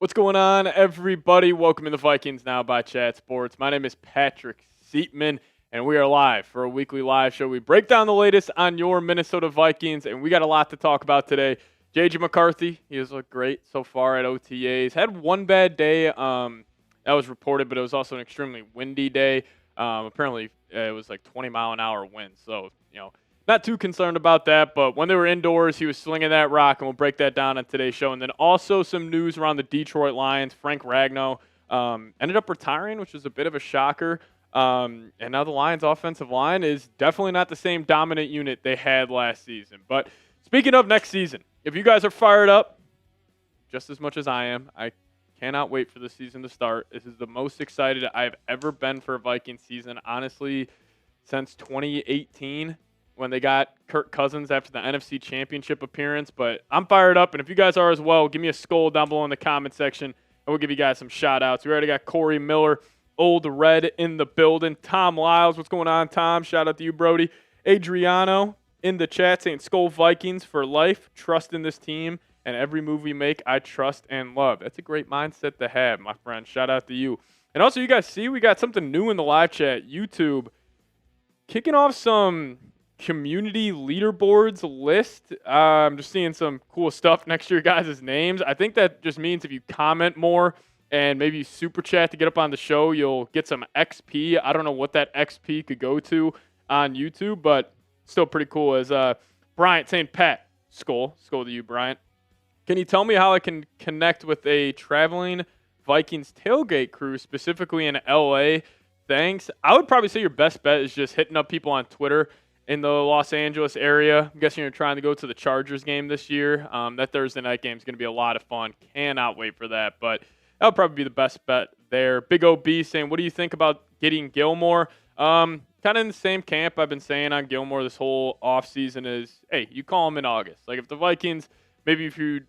What's going on, everybody? Welcome to the Vikings Now by Chat Sports. My name is Patrick Siepman, and we are live for a weekly live show. We break down the latest on your Minnesota Vikings, and we got a lot to talk about today. J.J. McCarthy, he has looked great so far at OTAs. Had one bad day that was reported, but it was also an extremely windy day. Apparently, it was like 20-mile-an-hour wind, so, not too concerned about that, but when they were indoors, he was slinging that rock, and we'll break that down on today's show. And then also some news around the Detroit Lions. Frank Ragnow ended up retiring, which was a bit of a shocker. And now the Lions' offensive line is definitely not the same dominant unit they had last season. But speaking of next season, if you guys are fired up just as much as I am, I cannot wait for the season to start. This is the most excited I've ever been for a Vikings season, honestly, since 2018. When they got Kirk Cousins after the NFC Championship appearance. But I'm fired up, and if you guys are as well, give me a skull down below in the comment section, and we'll give you guys some shout-outs. We already got Corey Miller, Old Red in the building. Tom Lyles, what's going on, Tom? Shout out to you, Brody. Adriano in the chat saying, Skull Vikings for life. Trust in this team, and every move we make, I trust and love. That's a great mindset to have, my friend. Shout out to you. And also, you guys see we got something new in the live chat. YouTube kicking off some community leaderboards list. I'm just seeing some cool stuff next to your guys' names. I think that just means if you comment more and maybe super chat to get up on the show, you'll get some XP. I don't know what that XP could go to on YouTube, but still pretty cool. As Bryant saying, Pat, skull to you, Bryant. Can you tell me how I can connect with a traveling Vikings tailgate crew, specifically in LA? Thanks. I would probably say your best bet is just hitting up people on Twitter in the Los Angeles area. I'm guessing you're trying to go to the Chargers game this year. That Thursday night game is going to be a lot of fun. Cannot wait for that. But that would probably be the best bet there. Big OB saying, what do you think about getting Gilmore? Kind of in the same camp I've been saying on Gilmore this whole offseason is, hey, you call him in August. Like if the Vikings, maybe if you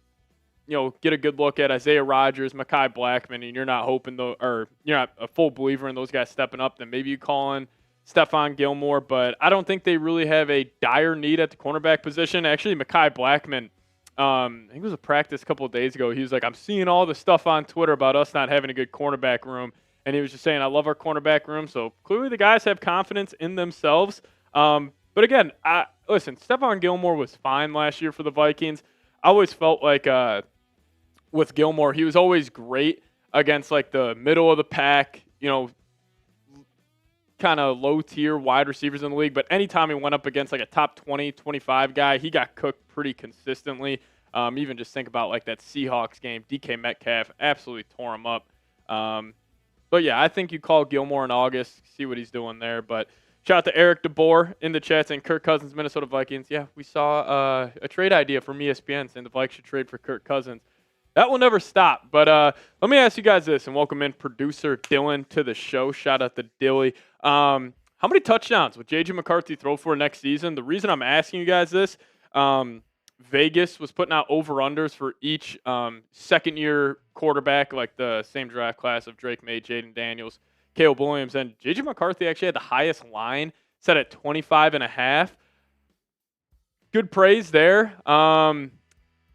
get a good look at Isaiah Rodgers, Mekhi Blackman, and you're not hoping, or you're not a full believer in those guys stepping up, then maybe you call in Stephon Gilmore, but I don't think they really have a dire need at the cornerback position. Actually, Mekhi Blackman, I think it was a practice a couple of days ago. He was like, I'm seeing all the stuff on Twitter about us not having a good cornerback room. And he was just saying, I love our cornerback room. So clearly the guys have confidence in themselves. But again, listen, Stephon Gilmore was fine last year for the Vikings. I always felt like with Gilmore, he was always great against like the middle of the pack, kind of low-tier wide receivers in the league, but anytime he went up against like a top 20, 25 guy, he got cooked pretty consistently. Even just think about like that Seahawks game, DK Metcalf absolutely tore him up. But yeah, I think you call Gilmore in August, see what he's doing there. But shout out to Eric DeBoer in the chat saying Kirk Cousins, Minnesota Vikings. Yeah, we saw a trade idea from ESPN saying the Vikes should trade for Kirk Cousins. That will never stop. But let me ask you guys this, and welcome in producer Dylan to the show. Shout out to Dilly. How many touchdowns would J.J. McCarthy throw for next season? The reason I'm asking you guys this, Vegas was putting out over-unders for each second-year quarterback, like the same draft class of Drake May, Jaden Daniels, Caleb Williams, and J.J. McCarthy actually had the highest line, set at 25.5. Good praise there.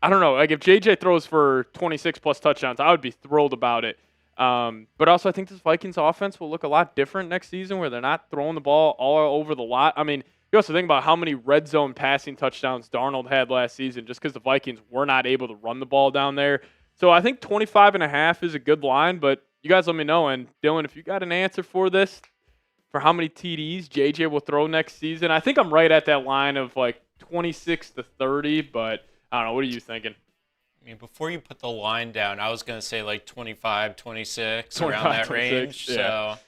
I don't know. Like if JJ throws for 26-plus touchdowns, I would be thrilled about it. But also I think this Vikings offense will look a lot different next season where they're not throwing the ball all over the lot. I mean, you also think about how many red zone passing touchdowns Darnold had last season just because the Vikings were not able to run the ball down there. So I think 25.5 is a good line, but you guys let me know. And Dylan, if you got an answer for this, for how many TDs JJ will throw next season, I think I'm right at that line of like 26 to 30, but I don't know. What are you thinking? I mean, before you put the line down, I was going to say like 25, 26, around that 26, range. Yeah. So,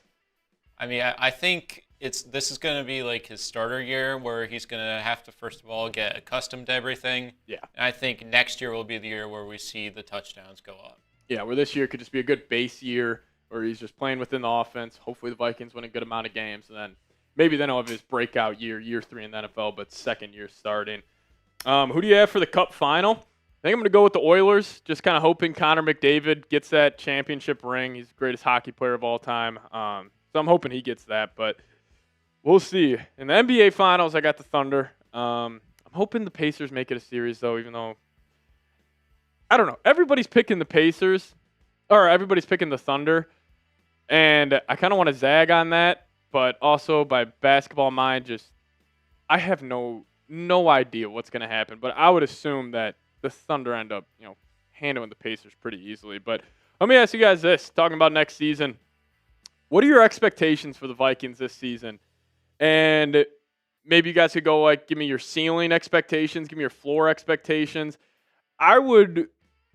I mean, I think this is going to be like his starter year where he's going to have to, first of all, get accustomed to everything. Yeah. And I think next year will be the year where we see the touchdowns go up. Yeah, where this year could just be a good base year where he's just playing within the offense. Hopefully the Vikings win a good amount of games. And then maybe then he'll have his breakout year 3 in the NFL, but second year starting. Who do you have for the Cup final? I think I'm going to go with the Oilers, just kind of hoping Connor McDavid gets that championship ring. He's the greatest hockey player of all time. So I'm hoping he gets that, but we'll see. In the NBA Finals, I got the Thunder. I'm hoping the Pacers make it a series, though, even though, I don't know. Everybody's picking the Pacers, or everybody's picking the Thunder, and I kind of want to zag on that, but also by basketball mind, I have no idea what's going to happen, but I would assume that the Thunder end up, handling the Pacers pretty easily. But let me ask you guys this, talking about next season. What are your expectations for the Vikings this season? And maybe you guys could go give me your ceiling expectations, give me your floor expectations. I would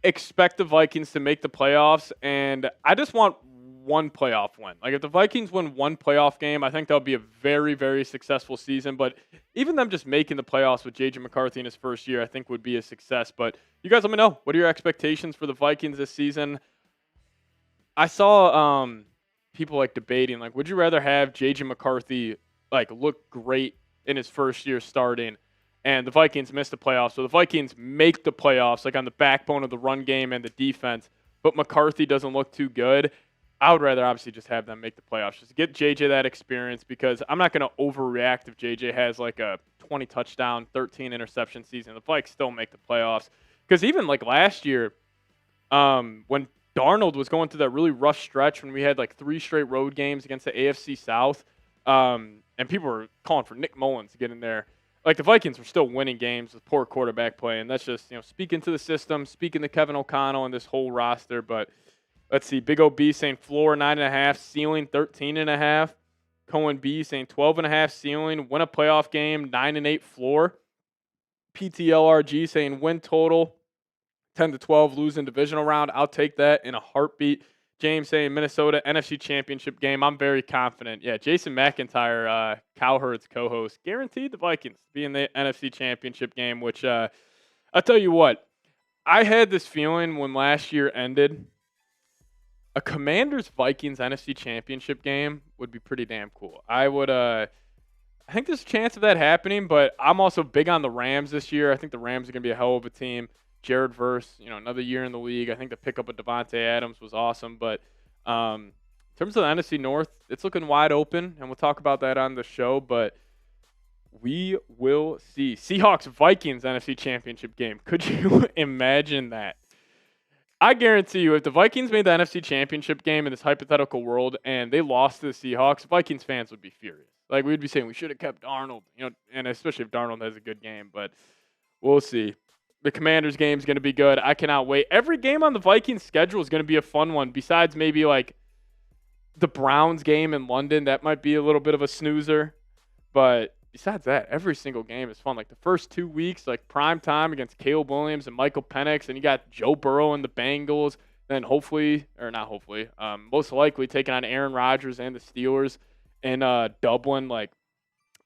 expect the Vikings to make the playoffs, and I just want one playoff win. If the Vikings win one playoff game, I think that would be a very, very successful season. But even them just making the playoffs with J.J. McCarthy in his first year, I think would be a success. But you guys let me know. What are your expectations for the Vikings this season? I saw people debating, would you rather have J.J. McCarthy look great in his first year starting, and the Vikings miss the playoffs, so the Vikings make the playoffs on the backbone of the run game and the defense, but McCarthy doesn't look too good? I would rather obviously just have them make the playoffs, just get JJ that experience, because I'm not going to overreact if JJ has a 20 touchdown, 13 interception season. The Vikes still make the playoffs, because even last year, when Darnold was going through that really rough stretch when we had 3 straight road games against the AFC South, and people were calling for Nick Mullins to get in there. The Vikings were still winning games with poor quarterback play, and that's just, speaking to the system, speaking to Kevin O'Connell and this whole roster. But let's see, Big OB saying floor 9.5, ceiling 13.5. Cohen B saying 12.5 ceiling, win a playoff game, 9-8 floor. PTLRG saying win total 10 to 12, lose in divisional round. I'll take that in a heartbeat. James saying Minnesota NFC Championship game. I'm very confident. Yeah, Jason McIntyre, Cowherd's co-host, guaranteed the Vikings be in the NFC Championship game, which I'll tell you what, I had this feeling when last year ended, a Commanders-Vikings NFC Championship game would be pretty damn cool. I think there's a chance of that happening, but I'm also big on the Rams this year. I think the Rams are going to be a hell of a team. Jared Verse, another year in the league. I think the pickup of Devontae Adams was awesome. But in terms of the NFC North, it's looking wide open, and we'll talk about that on the show. But we will see. Seahawks-Vikings NFC Championship game. Could you imagine that? I guarantee you, if the Vikings made the NFC Championship game in this hypothetical world and they lost to the Seahawks, Vikings fans would be furious. We'd be saying we should have kept Darnold, and especially if Darnold has a good game. But we'll see. The Commanders game is going to be good. I cannot wait. Every game on the Vikings schedule is going to be a fun one, besides maybe the Browns game in London. That might be a little bit of a snoozer. But besides that, every single game is fun. The first 2 weeks, prime time against Caleb Williams and Michael Penix, and you got Joe Burrow and the Bengals. Then most likely taking on Aaron Rodgers and the Steelers in Dublin.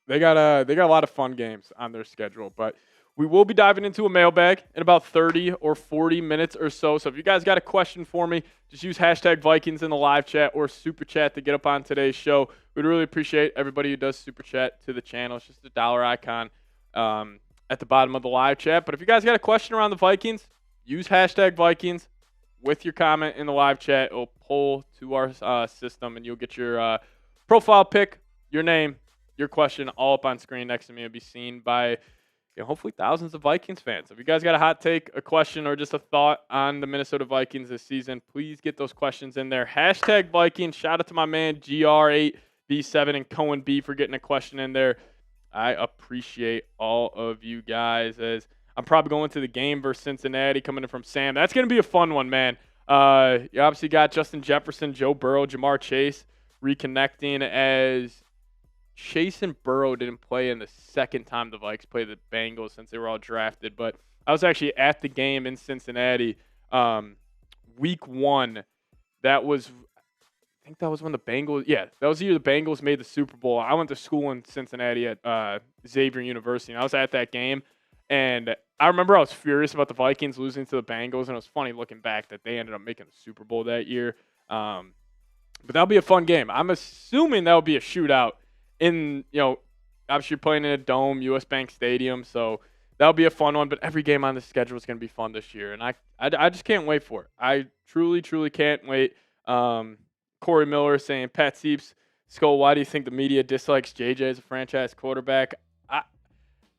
They got a lot of fun games on their schedule. But we will be diving into a mailbag in about 30 or 40 minutes or so. So if you guys got a question for me, just use hashtag Vikings in the live chat or super chat to get up on today's show. We'd really appreciate everybody who does super chat to the channel. It's just a dollar icon at the bottom of the live chat. But if you guys got a question around the Vikings, use hashtag Vikings with your comment in the live chat. It'll pull to our system, and you'll get your profile pic, your name, your question all up on screen next to me. It'll be seen by hopefully thousands of Vikings fans. If you guys got a hot take, a question, or just a thought on the Minnesota Vikings this season, please get those questions in there. Hashtag Vikings. Shout out to my man GR8B7 and Cohen B for getting a question in there. I appreciate all of you guys, as I'm probably going to the game versus Cincinnati coming in from Sam. That's going to be a fun one, man. You obviously got Justin Jefferson, Joe Burrow, Jamar Chase reconnecting, as Chase and Burrow didn't play in the second time the Vikes played the Bengals since they were all drafted. But I was actually at the game in Cincinnati week 1. I think that was when the Bengals – that was the year the Bengals made the Super Bowl. I went to school in Cincinnati at Xavier University, and I was at that game. And I remember I was furious about the Vikings losing to the Bengals, and it was funny looking back that they ended up making the Super Bowl that year. But that'll be a fun game. I'm assuming that'll be a shootout. Obviously you're playing in a dome, US Bank Stadium, so that'll be a fun one. But every game on the schedule is going to be fun this year, and I just can't wait for it. I truly, truly can't wait. Corey Miller saying, Pat Sieps, Skull, why do you think the media dislikes JJ as a franchise quarterback?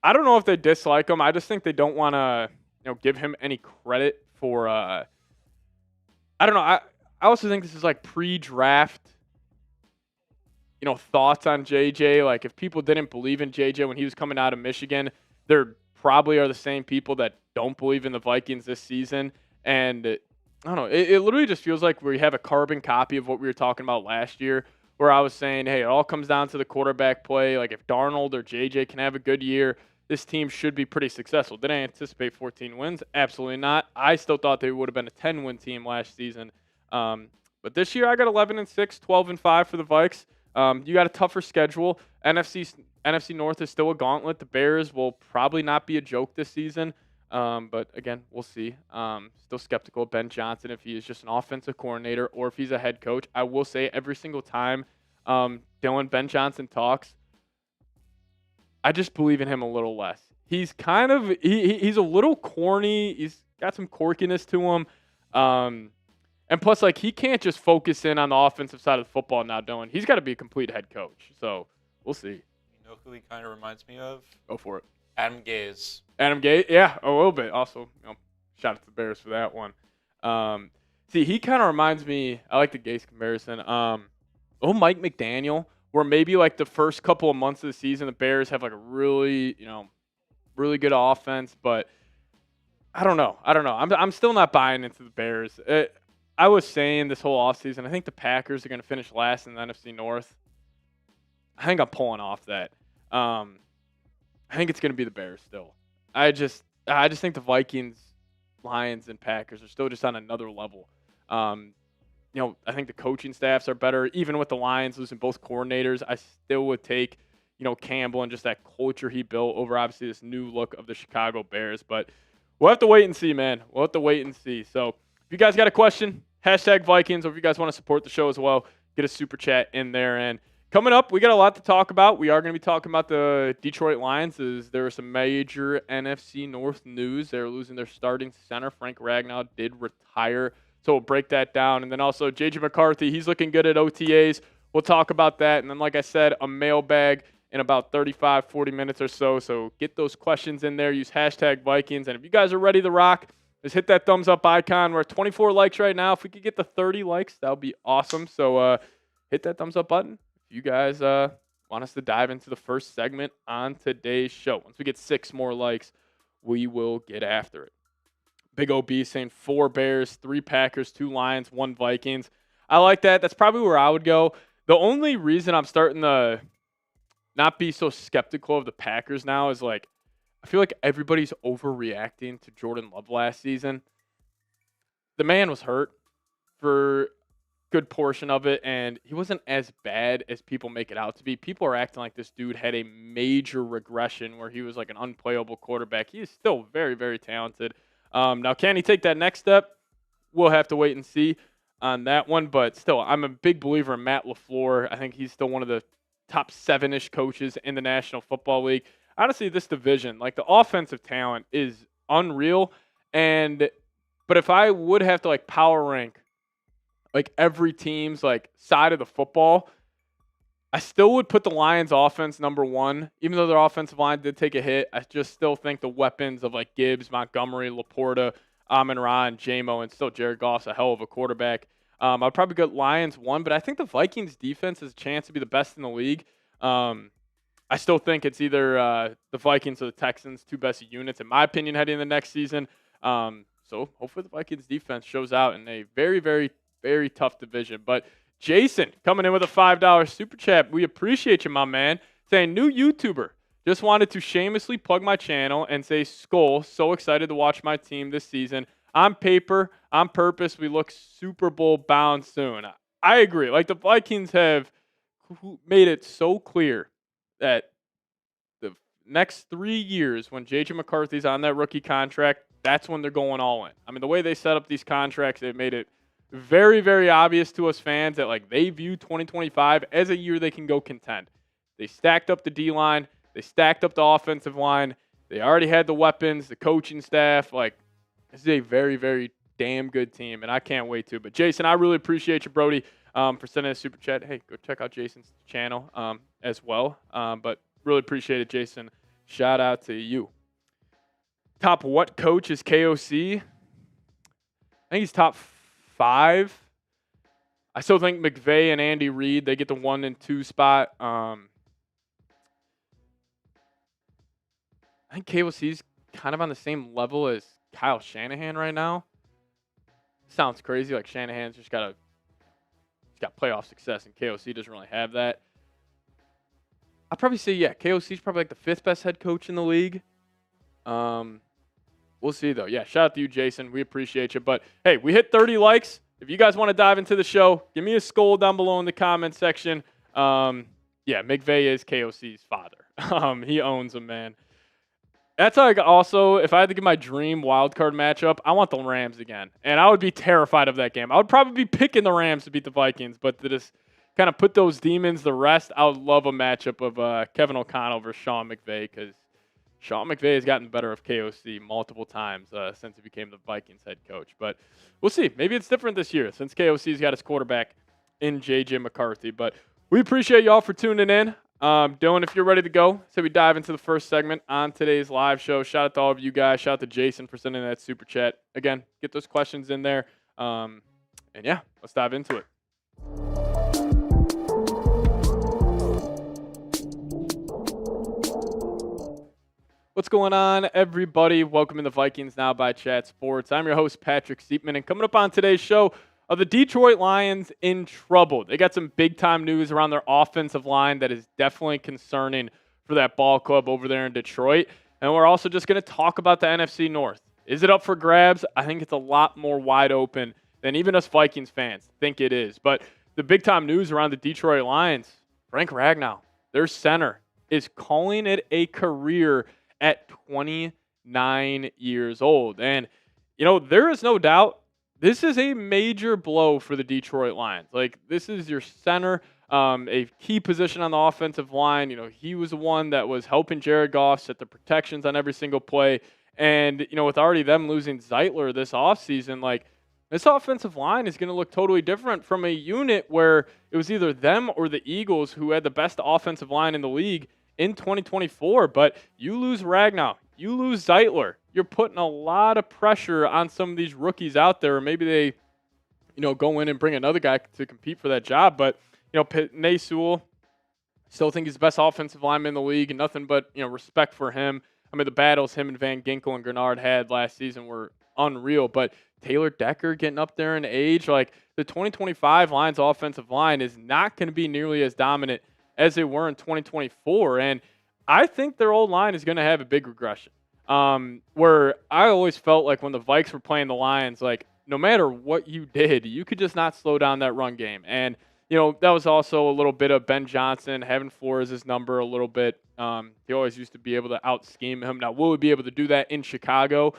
I don't know if they dislike him. I just think they don't want to give him any credit for I don't know. I also think this is like pre-draft, thoughts on JJ. Like if people didn't believe in JJ when he was coming out of Michigan, there probably are the same people that don't believe in the Vikings this season. And I don't know. It literally just feels like we have a carbon copy of what we were talking about last year, where I was saying, hey, it all comes down to the quarterback play. Like if Darnold or JJ can have a good year, this team should be pretty successful. Did I anticipate 14 wins? Absolutely not. I still thought they would have been a 10-win team last season. But this year I got 11-6, 12-5 for the Vikes. You got a tougher schedule. NFC North is still a gauntlet. The Bears will probably not be a joke this season. But again, we'll see. Still skeptical of Ben Johnson if he is just an offensive coordinator or if he's a head coach. I will say every single time Ben Johnson talks, I just believe in him a little less. He's kind of he's a little corny. He's got some quirkiness to him. And plus, like, he can't just focus in on the offensive side of the football now, Dylan. He's got to be a complete head coach. So we'll see. You know who he kind of reminds me of? Go for it. Adam Gase. Adam Gase? Yeah, a little bit. Also, shout out to the Bears for that one. See, he kind of reminds me, I like the Gase comparison. Mike McDaniel, where maybe like the first couple of months of the season, the Bears have like a really, really good offense. But I don't know. I'm still not buying into the Bears. I was saying this whole offseason, I think the Packers are going to finish last in the NFC North. I think I'm pulling off that. I think it's going to be the Bears still. I just think the Vikings, Lions, and Packers are still just on another level. I think the coaching staffs are better. Even with the Lions losing both coordinators, I still would take, Campbell and just that culture he built over obviously this new look of the Chicago Bears. But we'll have to wait and see, man. We'll have to wait and see. So if you guys got a question, #Vikings, or if you guys want to support the show as well, get a super chat in there. And coming up, we got a lot to talk about. We are going to be talking about the Detroit Lions. There was some major NFC North news. They're losing their starting center. Frank Ragnow did retire. So we'll break that down. And then also J.J. McCarthy, he's looking good at OTAs. We'll talk about that. And then, like I said, a mailbag in about 35, 40 minutes or so. So get those questions in there. Use #Vikings. And if you guys are ready to rock, just hit that thumbs up icon. We're at 24 likes right now. If we could get to 30 likes, that would be awesome. So hit that thumbs up button if you guys want us to dive into the first segment on today's show. Once we get 6 more likes, we will get after it. Big OB saying 4 Bears, 3 Packers, 2 Lions, 1 Vikings. I like that. That's probably where I would go. The only reason I'm starting to not be so skeptical of the Packers now is like, I feel like everybody's overreacting to Jordan Love last season. The man was hurt for a good portion of it, and he wasn't as bad as people make it out to be. People are acting like this dude had a major regression where he was like an unplayable quarterback. He is still very, very talented. Now, can he take that next step? We'll have to wait and see on that one. But still, I'm a big believer in Matt LaFleur. I think he's still one of the top 7-ish coaches in the National Football League. Honestly, this division, like the offensive talent is unreal. But if I would have to like power rank like every team's like side of the football, I still would put the Lions offense number 1, even though their offensive line did take a hit. I just still think the weapons of like Gibbs, Montgomery, Laporta, Amon-Ra, and J-Mo, and still Jared Goff's a hell of a quarterback. I'd probably go Lions 1, but I think the Vikings defense has a chance to be the best in the league. I still think it's either the Vikings or the Texans, 2 best units, in my opinion, heading into the next season. So hopefully the Vikings defense shows out in a very, very, very tough division. But Jason coming in with a $5 super chat. We appreciate you, my man. Saying, new YouTuber. Just wanted to shamelessly plug my channel and say, Skull, so excited to watch my team this season. On paper, on purpose, we look Super Bowl bound soon. I agree. Like the Vikings have made it so clear that the next 3 years when J.J. McCarthy's on that rookie contract, that's when they're going all in. I mean, the way they set up these contracts, they've made it very, very obvious to us fans that like they view 2025 as a year they can go contend. They stacked up the D-line. They stacked up the offensive line. They already had the weapons, the coaching staff. Like, this is a very, very damn good team, and I can't wait to. But, Jason, I really appreciate you, Brody, for sending a super chat. Hey, go check out Jason's channel as well. But really appreciate it, Jason. Shout out to you. Top what coach is KOC? I think he's top 5. I still think McVay and Andy Reid, they get the 1 and 2 spot. I think KOC's kind of on the same level as Kyle Shanahan right now. Sounds crazy, like Shanahan's just got playoff success, and KOC doesn't really have that. I'd probably say, yeah, KOC's probably like the 5th best head coach in the league. We'll see, though. Yeah, shout out to you, Jason. We appreciate you. But, hey, we hit 30 likes. If you guys want to dive into the show, give me a skull down below in the comment section. Yeah, McVay is KOC's father. He owns him, man. That's like also, if I had to give my dream wild card matchup, I want the Rams again. And I would be terrified of that game. I would probably be picking the Rams to beat the Vikings, but to just kind of put those demons to rest, I would love a matchup of Kevin O'Connell versus Sean McVay, because Sean McVay has gotten better of KOC multiple times since he became the Vikings head coach. But we'll see. Maybe it's different this year since KOC's got his quarterback in J.J. McCarthy. But we appreciate y'all for tuning in. Dylan, if you're ready to go, so we dive into the first segment on today's live show. Shout out to all of you guys. Shout out to Jason for sending that super chat. Again, get those questions in there. And yeah, let's dive into it. What's going on, everybody? Welcome to the Vikings Now by Chat Sports. I'm your host, Patrick Siepman, and coming up on today's show are the Detroit Lions in trouble. They got some big-time news around their offensive line that is definitely concerning for that ball club over there in Detroit. And we're also just going to talk about the NFC North. Is it up for grabs? I think it's a lot more wide open than even us Vikings fans think it is. But the big-time news around the Detroit Lions, Frank Ragnow, their center, is calling it a career at 29 years old. And, you know, there is no doubt this is a major blow for the Detroit Lions. Like, this is your center, a key position on the offensive line. You know, he was the one that was helping Jared Goff set the protections on every single play. And, you know, with already them losing Zeitler this offseason, like, this offensive line is going to look totally different from a unit where it was either them or the Eagles who had the best offensive line in the league in 2024. But you lose Ragnow, you lose Zeitler, you're putting a lot of pressure on some of these rookies out there. Or maybe they, you know, go in and bring another guy to compete for that job. But, you know, Penei Sewell, still think he's the best offensive lineman in the league, and nothing but, you know, respect for him. I mean, the battles him and Van Ginkel and Grenard had last season were unreal. But Taylor Decker getting up there in age, like, the 2025 Lions offensive line is not going to be nearly as dominant as they were in 2024. And I think their old line is going to have a big regression. Where I always felt like when the Vikes were playing the Lions, like, no matter what you did, you could just not slow down that run game. And, you know, that was also a little bit of Ben Johnson having Flores' number a little bit. He always used to be able to out-scheme him. Now, will he be able to do that in Chicago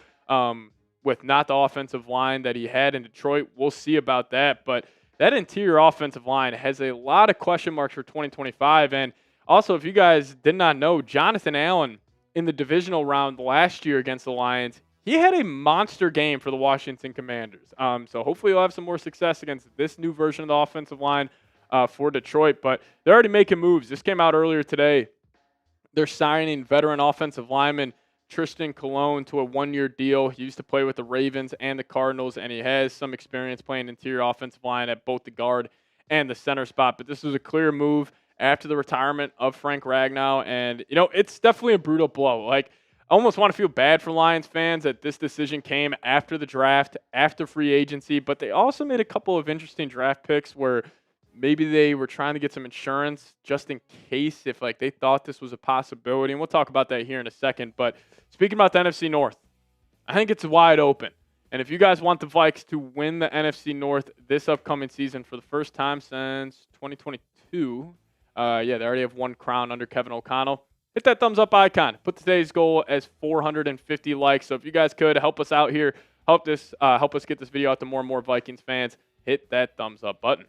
with not the offensive line that he had in Detroit? We'll see about that. But that interior offensive line has a lot of question marks for 2025. And also, if you guys did not know, Jonathan Allen in the divisional round last year against the Lions, he had a monster game for the Washington Commanders. So hopefully he'll have some more success against this new version of the offensive line for Detroit. But they're already making moves. This came out earlier today. They're signing veteran offensive lineman Tristan Colon to a 1-year deal. He used to play with the Ravens and the Cardinals, and he has some experience playing interior offensive line at both the guard and the center spot. But this was a clear move after the retirement of Frank Ragnow. And, you know, it's definitely a brutal blow. Like, I almost want to feel bad for Lions fans that this decision came after the draft, after free agency, but they also made a couple of interesting draft picks where maybe they were trying to get some insurance just in case if, like, they thought this was a possibility. And we'll talk about that here in a second. But speaking about the NFC North, I think it's wide open. And if you guys want the Vikes to win the NFC North this upcoming season for the first time since 2022, they already have one crown under Kevin O'Connell. Hit that thumbs up icon. Put today's goal as 450 likes. So if you guys could help us out here, help us get this video out to more and more Vikings fans, hit that thumbs up button.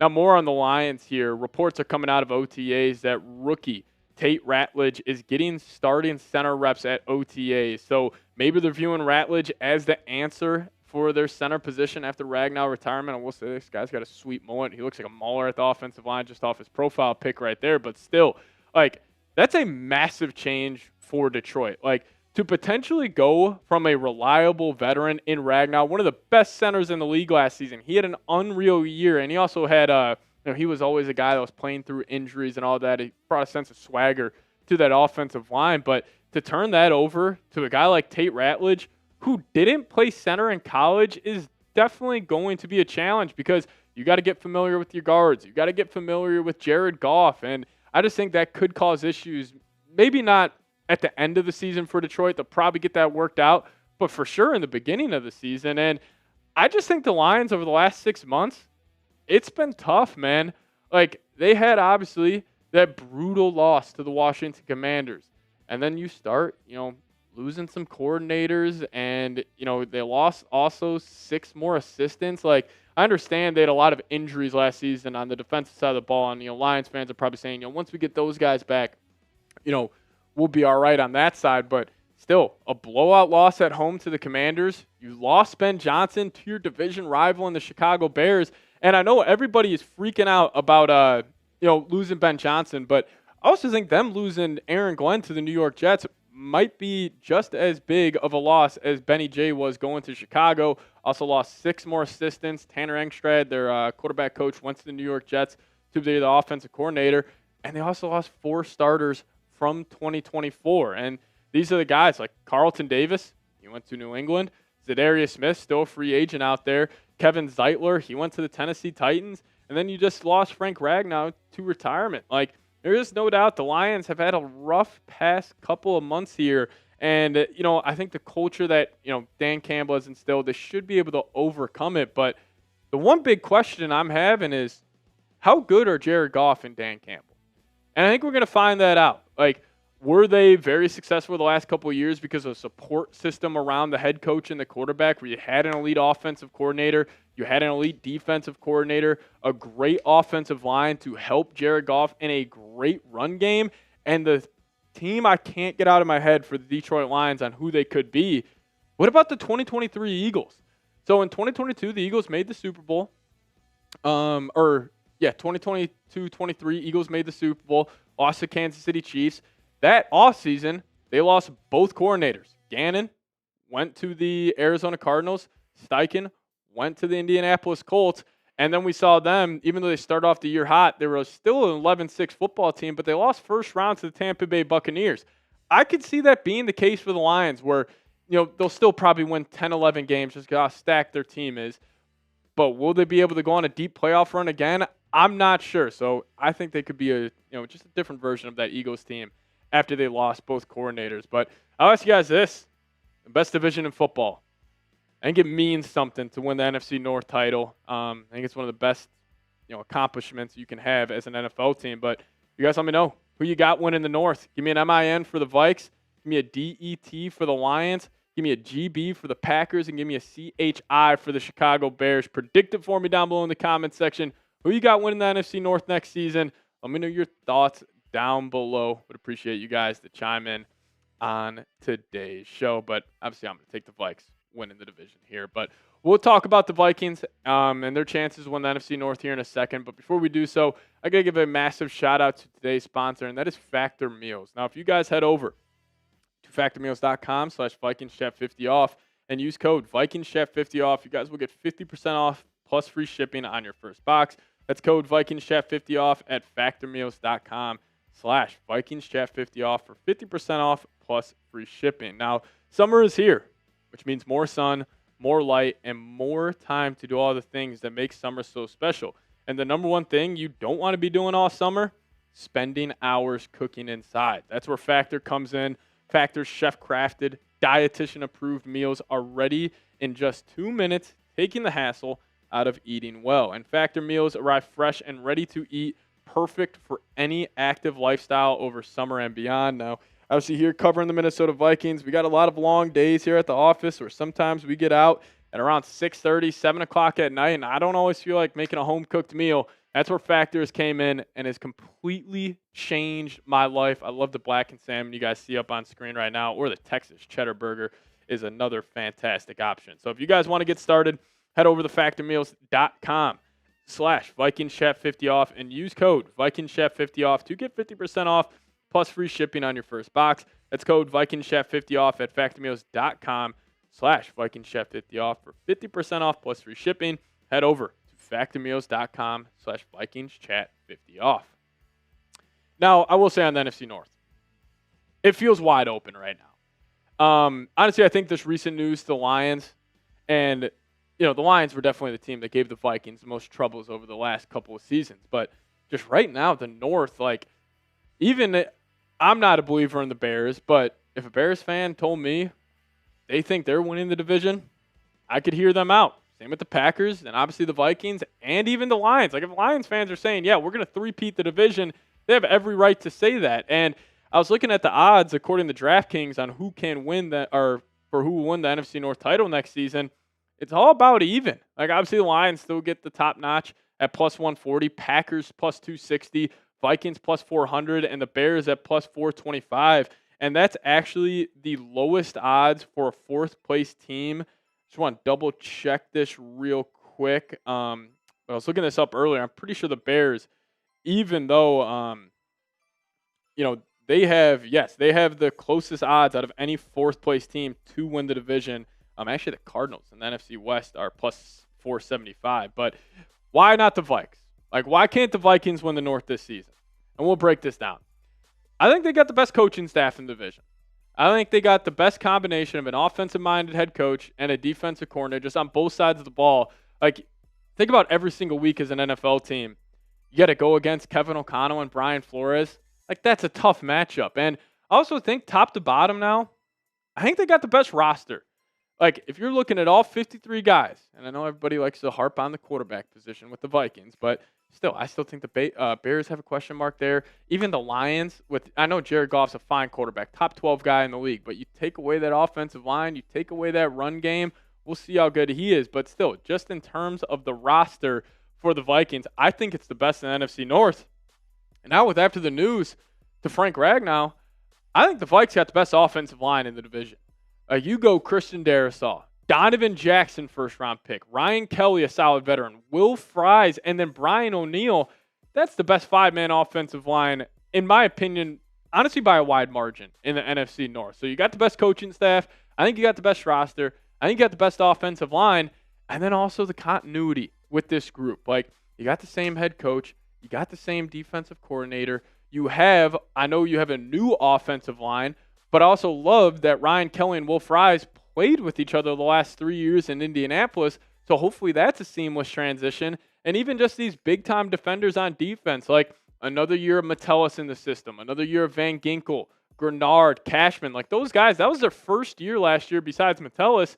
Now, more on the Lions here. Reports are coming out of OTAs that rookie Tate Ratledge is getting starting center reps at OTAs. So maybe they're viewing Ratledge as the answer for their center position after Ragnow retirement. I will say this guy's got a sweet mullet. He looks like a mauler at the offensive line just off his profile pic right there. But still, like, that's a massive change for Detroit. Like, to potentially go from a reliable veteran in Ragnow, one of the best centers in the league last season. He had an unreal year, and he also had he was always a guy that was playing through injuries and all that. He brought a sense of swagger to that offensive line, but to turn that over to a guy like Tate Ratledge, who didn't play center in college, is definitely going to be a challenge because you got to get familiar with your guards. You got to get familiar with Jared Goff, and I just think that could cause issues. Maybe not at the end of the season for Detroit. They'll probably get that worked out, but for sure in the beginning of the season. And I just think the Lions over the last 6 months, it's been tough, man. Like, they had obviously that brutal loss to the Washington Commanders. And then you start, losing some coordinators, and, they lost also 6 more assistants. Like, I understand they had a lot of injuries last season on the defensive side of the ball, and, Lions fans are probably saying, once we get those guys back, we'll be all right on that side. But still, a blowout loss at home to the Commanders. You lost Ben Johnson to your division rival in the Chicago Bears. And I know everybody is freaking out about, losing Ben Johnson, but I also think them losing Aaron Glenn to the New York Jets might be just as big of a loss as Benny J was going to Chicago. Also lost 6 more assistants. Tanner Engstrad, their quarterback coach, went to the New York Jets to be the offensive coordinator. And they also lost 4 starters from 2024. And these are the guys like Carlton Davis. He went to New England. Zadarius Smith, still a free agent out there. Kevin Zeitler, he went to the Tennessee Titans. And then you just lost Frank Ragnow to retirement. Like, there is no doubt the Lions have had a rough past couple of months here. And, I think the culture that, Dan Campbell has instilled, they should be able to overcome it. But the one big question I'm having is, how good are Jared Goff and Dan Campbell? And I think we're going to find that out. Like, were they very successful the last couple of years because of a support system around the head coach and the quarterback, where you had an elite offensive coordinator, you had an elite defensive coordinator, a great offensive line to help Jared Goff, in a great run game, and the team I can't get out of my head for the Detroit Lions on who they could be? What about the 2023 Eagles? So in 2022, the Eagles made the Super Bowl. 2022-23, Eagles made the Super Bowl, lost to Kansas City Chiefs. That offseason, they lost both coordinators. Gannon went to the Arizona Cardinals. Steichen went to the Indianapolis Colts. And then we saw them, even though they started off the year hot, they were still an 11-6 football team, but they lost first round to the Tampa Bay Buccaneers. I could see that being the case for the Lions, where they'll still probably win 10, 11 games, just how stacked their team is. But will they be able to go on a deep playoff run again? I'm not sure. So I think they could be just a different version of that Eagles team after they lost both coordinators. But I'll ask you guys this: the best division in football. I think it means something to win the NFC North title. I think it's one of the best, accomplishments you can have as an NFL team. But you guys let me know who you got winning the North. Give me an MIN for the Vikes. Give me a DET for the Lions. Give me a GB for the Packers. And give me a CHI for the Chicago Bears. Predict it for me down below in the comment section. Who you got winning the NFC North next season? Let me know your thoughts down below. Would appreciate you guys to chime in on today's show. But obviously, I'm going to take the Vikes winning the division here. But we'll talk about the Vikings and their chances to win the NFC North here in a second. But before we do so, I got to give a massive shout out to today's sponsor, and that is Factor Meals. Now, if you guys head over to factormeals.com/VikingsChat50 off and use code VikingsChat50 off, you guys will get 50% off plus free shipping on your first box. That's code VikingsChat50 off at factormeals.com/VikingsChat50 off for 50% off plus free shipping. Now, summer is here, which means more sun, more light, and more time to do all the things that make summer so special. And the number one thing you don't want to be doing all summer, spending hours cooking inside. That's where Factor comes in. Factor's chef-crafted, dietitian-approved meals are ready in just 2 minutes, taking the hassle out of eating well. And Factor meals arrive fresh and ready to eat, perfect for any active lifestyle over summer and beyond. Now, obviously here covering the Minnesota Vikings, we got a lot of long days here at the office, where sometimes we get out at around 6:30, 7 o'clock at night, and I don't always feel like making a home-cooked meal. That's where Factors came in and has completely changed my life. I love the black and salmon you guys see up on screen right now, or the Texas cheddar burger is another fantastic option. So if you guys want to get started, head over to factormeals.com/VikingsChat50 off and use code VikingsChat50 off to get 50% off plus free shipping on your first box. That's code VikingsChat50 off at factormeals.com/VikingsChat50 off for 50% off plus free shipping. Head over to factormeals.com/VikingsChat50 off. Now, I will say on the NFC North, it feels wide open right now. Honestly, I think this recent news, the Lions, and the Lions were definitely the team that gave the Vikings the most troubles over the last couple of seasons. But just right now, the North, I'm not a believer in the Bears, but if a Bears fan told me they think they're winning the division, I could hear them out. Same with the Packers and obviously the Vikings and even the Lions. If Lions fans are saying, yeah, we're going to three-peat the division, they have every right to say that. And I was looking at the odds according to DraftKings on who can win that, or for who will win the NFC North title next season. It's all about even. Obviously, the Lions still get the top notch at plus 140, Packers plus 260, Vikings plus 400, and the Bears at plus 425. And that's actually the lowest odds for a fourth-place team. Just want to double-check this real quick. I was looking this up earlier. I'm pretty sure the Bears, even though, they have the closest odds out of any fourth-place team to win the division. Actually, the Cardinals in the NFC West are plus 475. But why not the Vikes? Why can't the Vikings win the North this season? And we'll break this down. I think they got the best coaching staff in the division. I think they got the best combination of an offensive-minded head coach and a defensive coordinator just on both sides of the ball. Think about every single week as an NFL team. You got to go against Kevin O'Connell and Brian Flores. That's a tough matchup. And I also think top to bottom now, I think they got the best roster. If you're looking at all 53 guys, and I know everybody likes to harp on the quarterback position with the Vikings, but I still think the Bears have a question mark there. Even the Lions, I know Jared Goff's a fine quarterback, top 12 guy in the league, but you take away that offensive line, you take away that run game, we'll see how good he is. But still, just in terms of the roster for the Vikings, I think it's the best in the NFC North. And now after the news to Frank Ragnow, I think the Vikes got the best offensive line in the division. You go Christian Darrisaw, Donovan Jackson, first-round pick, Ryan Kelly, a solid veteran, Will Fries, and then Brian O'Neill. That's the best five-man offensive line, in my opinion, honestly by a wide margin in the NFC North. So you got the best coaching staff. I think you got the best roster. I think you got the best offensive line. And then also the continuity with this group. You got the same head coach. You got the same defensive coordinator. I know you have a new offensive line, but I also love that Ryan Kelly and Will Fries played with each other the last 3 years in Indianapolis. So hopefully that's a seamless transition. And even just these big-time defenders on defense, another year of Metellus in the system, another year of Van Ginkel, Grenard, Cashman. Those guys, that was their first year last year besides Metellus.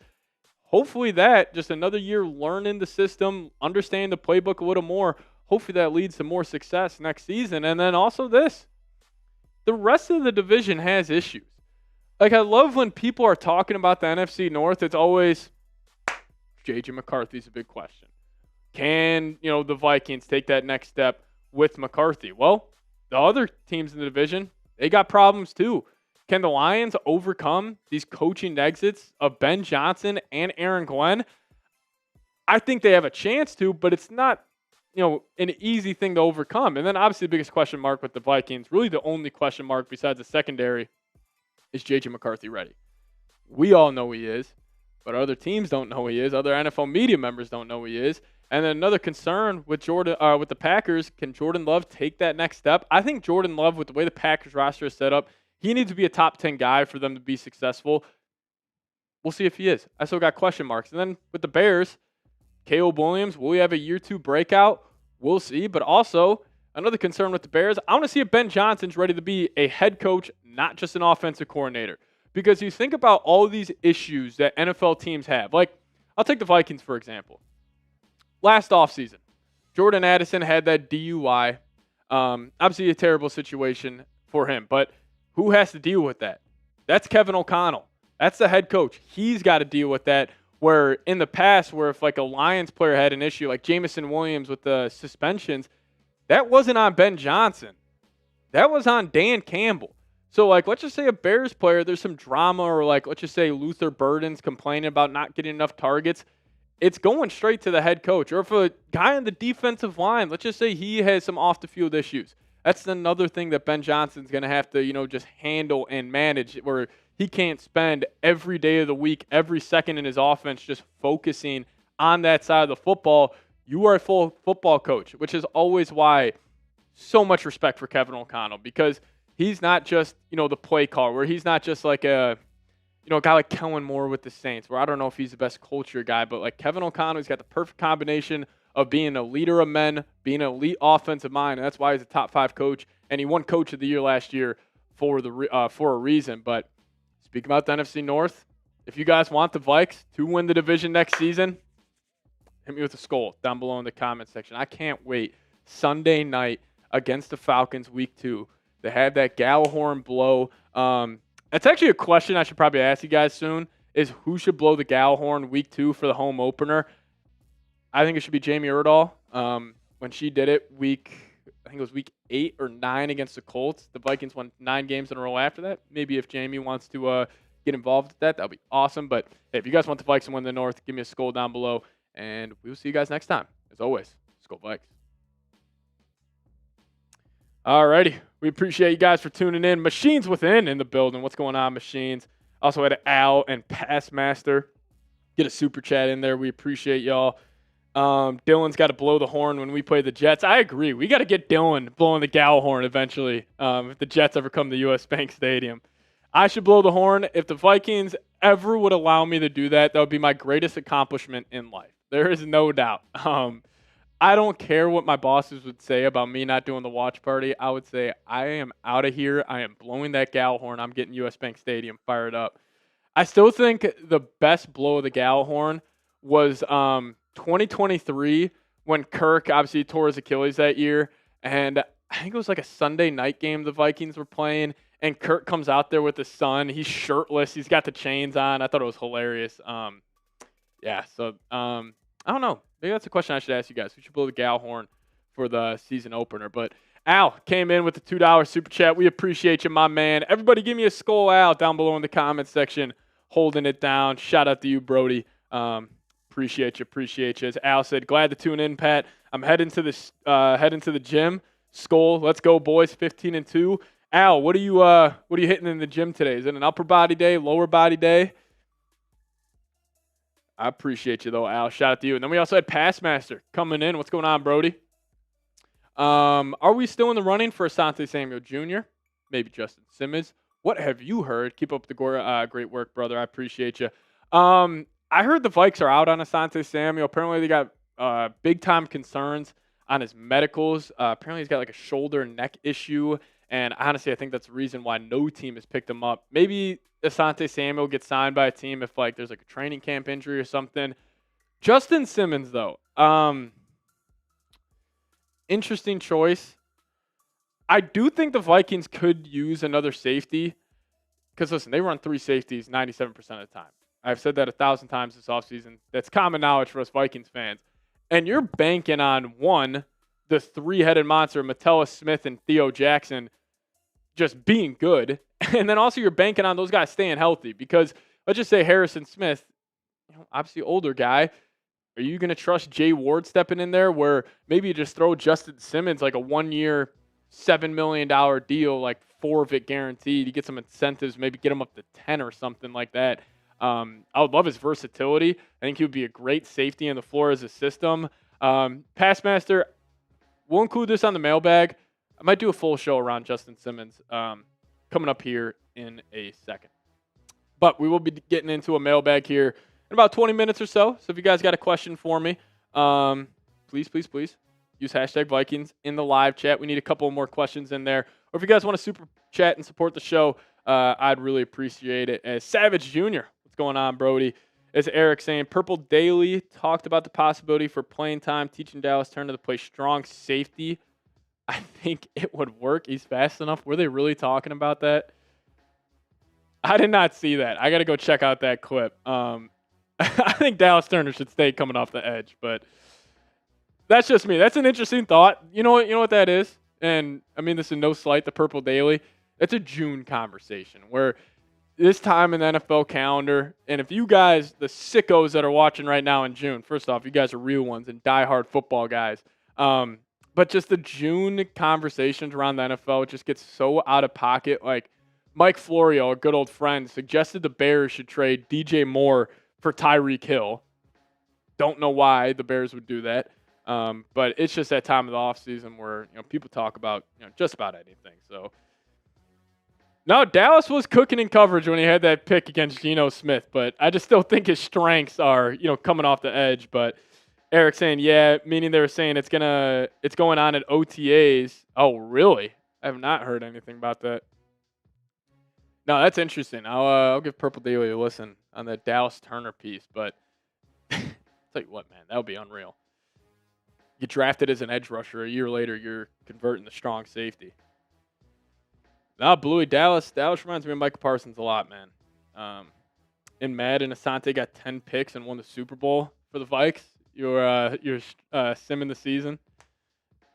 Hopefully just another year learning the system, understanding the playbook a little more. Hopefully that leads to more success next season. And then also the rest of the division has issues. I love when people are talking about the NFC North, it's always J.J. McCarthy's a big question. Can, the Vikings take that next step with McCarthy? Well, the other teams in the division, they got problems too. Can the Lions overcome these coaching exits of Ben Johnson and Aaron Glenn? I think they have a chance to, but it's not, an easy thing to overcome. And then obviously the biggest question mark with the Vikings, really the only question mark besides the secondary, is J.J. McCarthy ready? We all know he is, but other teams don't know he is. Other NFL media members don't know he is. And then another concern with with the Packers, can Jordan Love take that next step? I think Jordan Love, with the way the Packers roster is set up, he needs to be a top 10 guy for them to be successful. We'll see if he is. I still got question marks. And then with the Bears, Caleb Williams, will he have a year 2 breakout? We'll see. But also, another concern with the Bears, I want to see if Ben Johnson's ready to be a head coach, not just an offensive coordinator. Because you think about all of these issues that NFL teams have. I'll take the Vikings, for example. Last offseason, Jordan Addison had that DUI. Obviously a terrible situation for him. But who has to deal with that? That's Kevin O'Connell. That's the head coach. He's got to deal with that. Where in the past, where if a Lions player had an issue, like Jameson Williams with the suspensions, that wasn't on Ben Johnson. That was on Dan Campbell. So, let's just say a Bears player, there's some drama, or let's just say Luther Burden's complaining about not getting enough targets. It's going straight to the head coach. Or if a guy on the defensive line, let's just say he has some off-the-field issues. that's another thing that Ben Johnson's going to have to, just handle and manage, where he can't spend every day of the week, every second in his offense just focusing on that side of the football. You are a full football coach, which is always why so much respect for Kevin O'Connell, because he's not just, the play caller, where he's not just like a guy like Kellen Moore with the Saints, where I don't know if he's the best culture guy, but like Kevin O'Connell, he's got the perfect combination of being a leader of men, being an elite offensive mind, and that's why he's a top 5 coach, and he won Coach of the Year last year for a reason. But speaking about the NFC North, if you guys want the Vikes to win the division next season, hit me with a skull down below in the comment section. I can't wait. Sunday night against the Falcons, week 2, to have that Gallahorn blow. That's actually a question I should probably ask you guys soon, is who should blow the Gallahorn week 2 for the home opener? I think it should be Jamie Erdahl. When she did it I think it was week 8 or 9 against the Colts. The Vikings won 9 games in a row after that. Maybe if Jamie wants to get involved with that would be awesome. But hey, if you guys want the Vikes to win the North, give me a skull down below. And we will see you guys next time. As always, Skull Vikes. Alrighty. We appreciate you guys for tuning in. Machines Within in the building. What's going on, Machines? Also had Al and Passmaster. Get a super chat in there. We appreciate y'all. Dylan's got to blow the horn when we play the Jets. I agree. We got to get Dylan blowing the Gallahorn eventually if the Jets ever come to U.S. Bank Stadium. I should blow the horn. If the Vikings ever would allow me to do that, that would be my greatest accomplishment in life. There is no doubt. I don't care what my bosses would say about me not doing the watch party. I would say, I am out of here. I am blowing that Gallahorn. I'm getting U.S. Bank Stadium fired up. I still think the best blow of the Gallahorn was 2023 when Kirk obviously tore his Achilles that year. And I think it was like a Sunday night game the Vikings were playing. And Kirk comes out there with his son. He's shirtless. He's got the chains on. I thought it was hilarious. I don't know. Maybe that's a question I should ask you guys. We should blow the Gallahorn for the season opener. But Al came in with the $2 super chat. We appreciate you, my man. Everybody give me a skull, Al, down below in the comments section, holding it down. Shout out to you, Brody. Appreciate you. As Al said, glad to tune in, Pat. I'm heading to the gym. Skull, let's go, boys. 15-2. Al, what are you hitting in the gym today? Is it an upper body day, lower body day? I appreciate you, though, Al. Shout out to you. And then we also had Passmaster coming in. What's going on, Brody? Are we still in the running for Asante Samuel Jr.? Maybe Justin Simmons. What have you heard? Keep up the great work, brother. I appreciate you. I heard the Vikes are out on Asante Samuel. Apparently, they got big-time concerns on his medicals. Apparently, he's got like a shoulder and neck issue. And honestly, I think that's the reason why no team has picked him up. Maybe Asante Samuel gets signed by a team if like there's like a training camp injury or something. Justin Simmons, though, interesting choice. I do think the Vikings could use another safety because, listen, they run 3 safeties 97% of the time. I've said that 1,000 times this offseason. That's common knowledge for us Vikings fans. And you're banking on, one, the 3-headed monster, Metellus Smith and Theo Jackson, just being good. And then also you're banking on those guys staying healthy because let's just say Harrison Smith, obviously older guy. Are you going to trust Jay Ward stepping in there where maybe you just throw Justin Simmons like a 1-year, $7 million deal, like 4 of it guaranteed. You get some incentives, maybe get him up to 10 or something like that. I would love his versatility. I think he would be a great safety in the Flores system. Passmaster, we'll include this on the mailbag. I might do a full show around Justin Simmons coming up here in a second. But we will be getting into a mailbag here in about 20 minutes or so. So if you guys got a question for me, please use hashtag Vikings in the live chat. We need a couple more questions in there. Or if you guys want to super chat and support the show, I'd really appreciate it. As Savage Jr., what's going on, Brody? As Eric saying, Purple Daily talked about the possibility for playing time, teaching Dallas Turner to play strong safety. I think it would work. He's fast enough. Were they really talking about that? I did not see that. I got to go check out that clip. I think Dallas Turner should stay coming off the edge, but that's just me. That's an interesting thought. You know what that is? And I mean, this is no slight to Purple Daily. It's a June conversation where this time in the NFL calendar, and if you guys, the sickos that are watching right now in June, first off, you guys are real ones and diehard football guys. But just the June conversations around the NFL just get so out of pocket. Like Mike Florio, a good old friend, suggested the Bears should trade DJ Moore for Tyreek Hill. Don't know why the Bears would do that. But it's just that time of the offseason where people talk about just about anything. So no, Dallas was cooking in coverage when he had that pick against Geno Smith, but I just still think his strengths are coming off the edge. But Eric saying meaning they were saying it's going on at OTAs. Oh really? I have not heard anything about that. No, that's interesting. I'll give Purple Daily a listen on that Dallas Turner piece, but tell you what, man, that would be unreal. You drafted as an edge rusher. A year later, you're converting to strong safety. Now, Bluey, Dallas reminds me of Michael Parsons a lot, man. In Madden, Asante got 10 picks and won the Super Bowl for the Vikes. You're simming the season.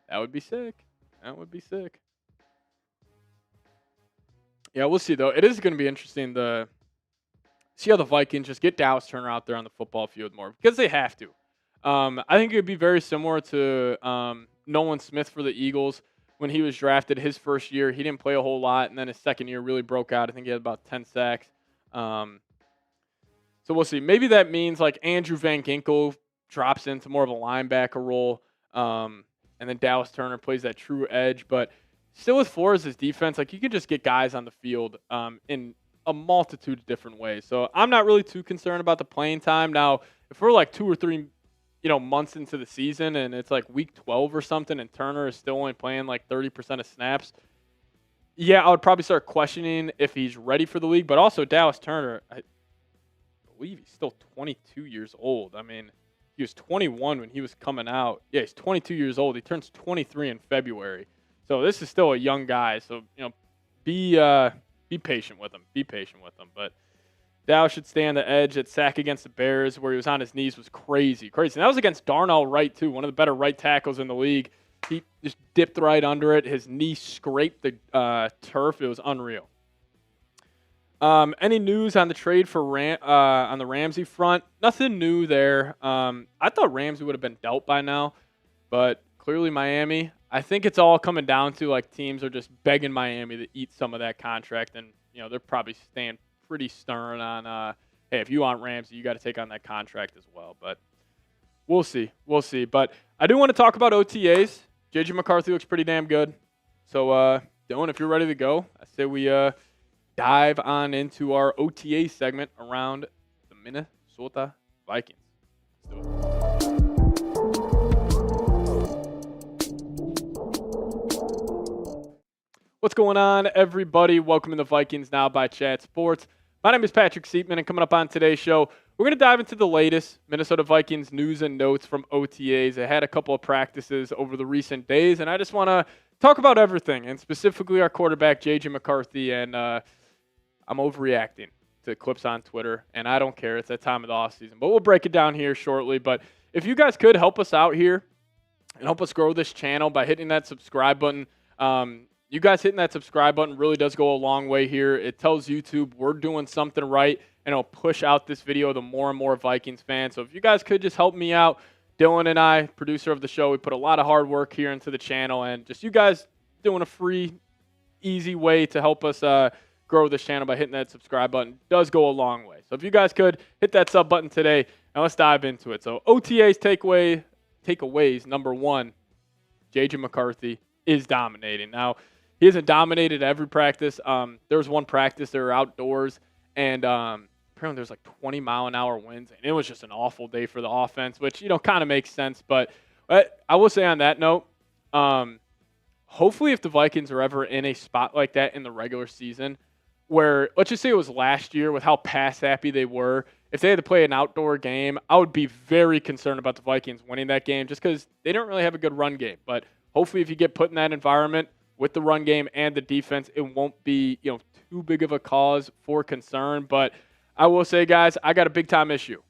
That would be sick. Yeah, we'll see, though. It is going to be interesting to see how the Vikings just get Dallas Turner out there on the football field more because they have to. I think it would be very similar to Nolan Smith for the Eagles when he was drafted. His first year, he didn't play a whole lot, and then his second year really broke out. I think he had about 10 sacks. So we'll see. Maybe that means like Andrew Van Ginkel drops into more of a linebacker role, and then Dallas Turner plays that true edge. But still with Flores' defense, like you can just get guys on the field in a multitude of different ways. So I'm not really too concerned about the playing time. Now, if we're like 2 or 3 months into the season and it's like week 12 or something and Turner is still only playing like 30% of snaps, I would probably start questioning if he's ready for the league. But also Dallas Turner, I believe he's still 22 years old. I mean, he was 21 when he was coming out. Yeah, he's 22 years old. He turns 23 in February. So this is still a young guy. So, be patient with him. But Dallas should stay on the edge. That sack against the Bears where he was on his knees was crazy. And that was against Darnell Wright, too, one of the better right tackles in the league. He just dipped right under it. His knee scraped the turf. It was unreal. Any news on the trade for on the Ramsey front? Nothing new there. I thought Ramsey would have been dealt by now, but clearly Miami. I think it's all coming down to like teams are just begging Miami to eat some of that contract, and they're probably staying pretty stern on, hey, if you want Ramsey, you got to take on that contract as well. But we'll see. But I do want to talk about OTAs. JJ McCarthy looks pretty damn good. So, Dylan, if you're ready to go, I say we dive on into our OTA segment around the Minnesota Vikings. Let's do it. What's going on, everybody? Welcome to the Vikings Now by Chat Sports. My name is Patrick Siepman, and coming up on today's show, we're going to dive into the latest Minnesota Vikings news and notes from OTAs. I had a couple of practices over the recent days, and I just want to talk about everything, and specifically our quarterback, JJ McCarthy, and I'm overreacting to clips on Twitter, and I don't care. It's that time of the offseason, but we'll break it down here shortly. But if you guys could help us out here and help us grow this channel by hitting that subscribe button, you guys hitting that subscribe button really does go a long way here. It tells YouTube we're doing something right, and it'll push out this video to more and more Vikings fans. So if you guys could just help me out, Dylan and I, producer of the show, we put a lot of hard work here into the channel, and just you guys doing a free, easy way to help us grow this channel by hitting that subscribe button does go a long way. So if you guys could hit that sub button today, and let's dive into it. So OTAs takeaways, number one, JJ McCarthy is dominating. Now, he hasn't dominated every practice. There was one practice, they were outdoors, and apparently there's like 20-mile-an-hour winds, and it was just an awful day for the offense, which, kind of makes sense. But I will say on that note, hopefully if the Vikings are ever in a spot like that in the regular season where, let's just say it was last year with how pass-happy they were, if they had to play an outdoor game, I would be very concerned about the Vikings winning that game just because they don't really have a good run game. But hopefully if you get put in that environment with the run game and the defense, it won't be too big of a cause for concern. But I will say, guys, I got a big-time issue.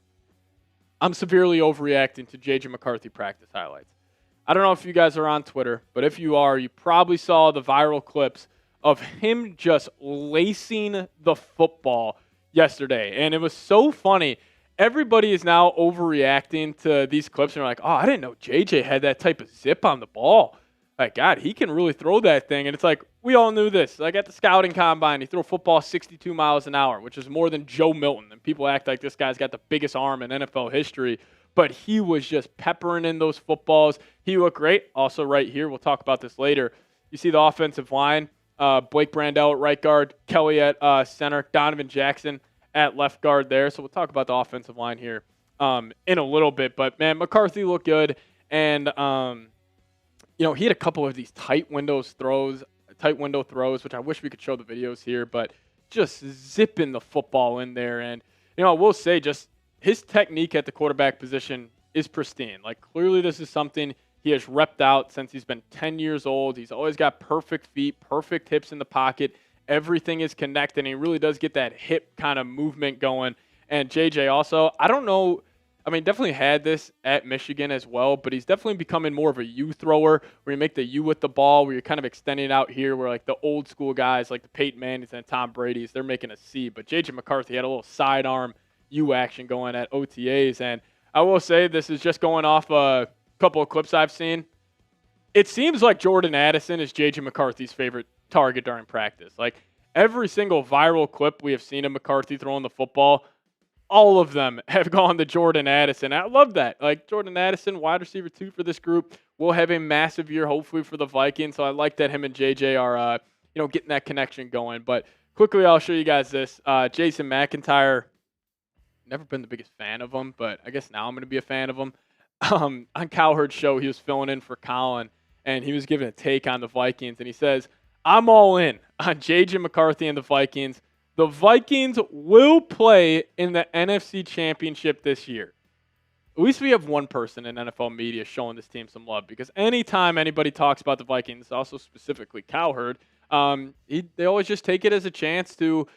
I'm severely overreacting to J.J. McCarthy practice highlights. I don't know if you guys are on Twitter, but if you are, you probably saw the viral clips of him just lacing the football yesterday. And it was so funny. everybody is now overreacting to these clips and they're like, oh, I didn't know JJ had that type of zip on the ball. Like, God, he can really throw that thing. And it's like, we all knew this. Like, at the scouting combine, he threw a football 62 miles an hour, which is more than Joe Milton. And people act like this guy's got the biggest arm in NFL history. But he was just peppering in those footballs. He looked great. Also right here, we'll talk about this later. You see the offensive line, Blake Brandel at right guard, Kelly at center, Donovan Jackson at left guard there. So we'll talk about the offensive line here in a little bit. But, man, McCarthy looked good. And, he had a couple of these tight window throws, which I wish we could show the videos here, but just zipping the football in there. And, I will say just his technique at the quarterback position is pristine. Like, clearly this is something he has repped out since he's been 10 years old. He's always got perfect feet, perfect hips in the pocket. Everything is connected, and he really does get that hip kind of movement going. And JJ also, I don't know, definitely had this at Michigan as well, but he's definitely becoming more of a U thrower where you make the U with the ball, where you're kind of extending it out here where like the old school guys like the Peyton Mannings and Tom Brady's, they're making a C. But JJ McCarthy had a little sidearm U action going at OTAs. And I will say this is just going off a couple of clips I've seen. It seems like Jordan Addison is JJ McCarthy's favorite target during practice. Like every single viral clip we have seen of McCarthy throwing the football, all of them have gone to Jordan Addison. I love that. Like Jordan Addison, wide receiver 2 for this group, will have a massive year hopefully for the Vikings. So I like that him and JJ are getting that connection going. But quickly, I'll show you guys this. Jason McIntyre, never been the biggest fan of him, but I guess now I'm going to be a fan of him. On Cowherd's show, he was filling in for Colin, and he was giving a take on the Vikings, and he says, I'm all in on JJ McCarthy and the Vikings. The Vikings will play in the NFC Championship this year. At least we have one person in NFL media showing this team some love, because anytime anybody talks about the Vikings, also specifically Cowherd, they always just take it as a chance to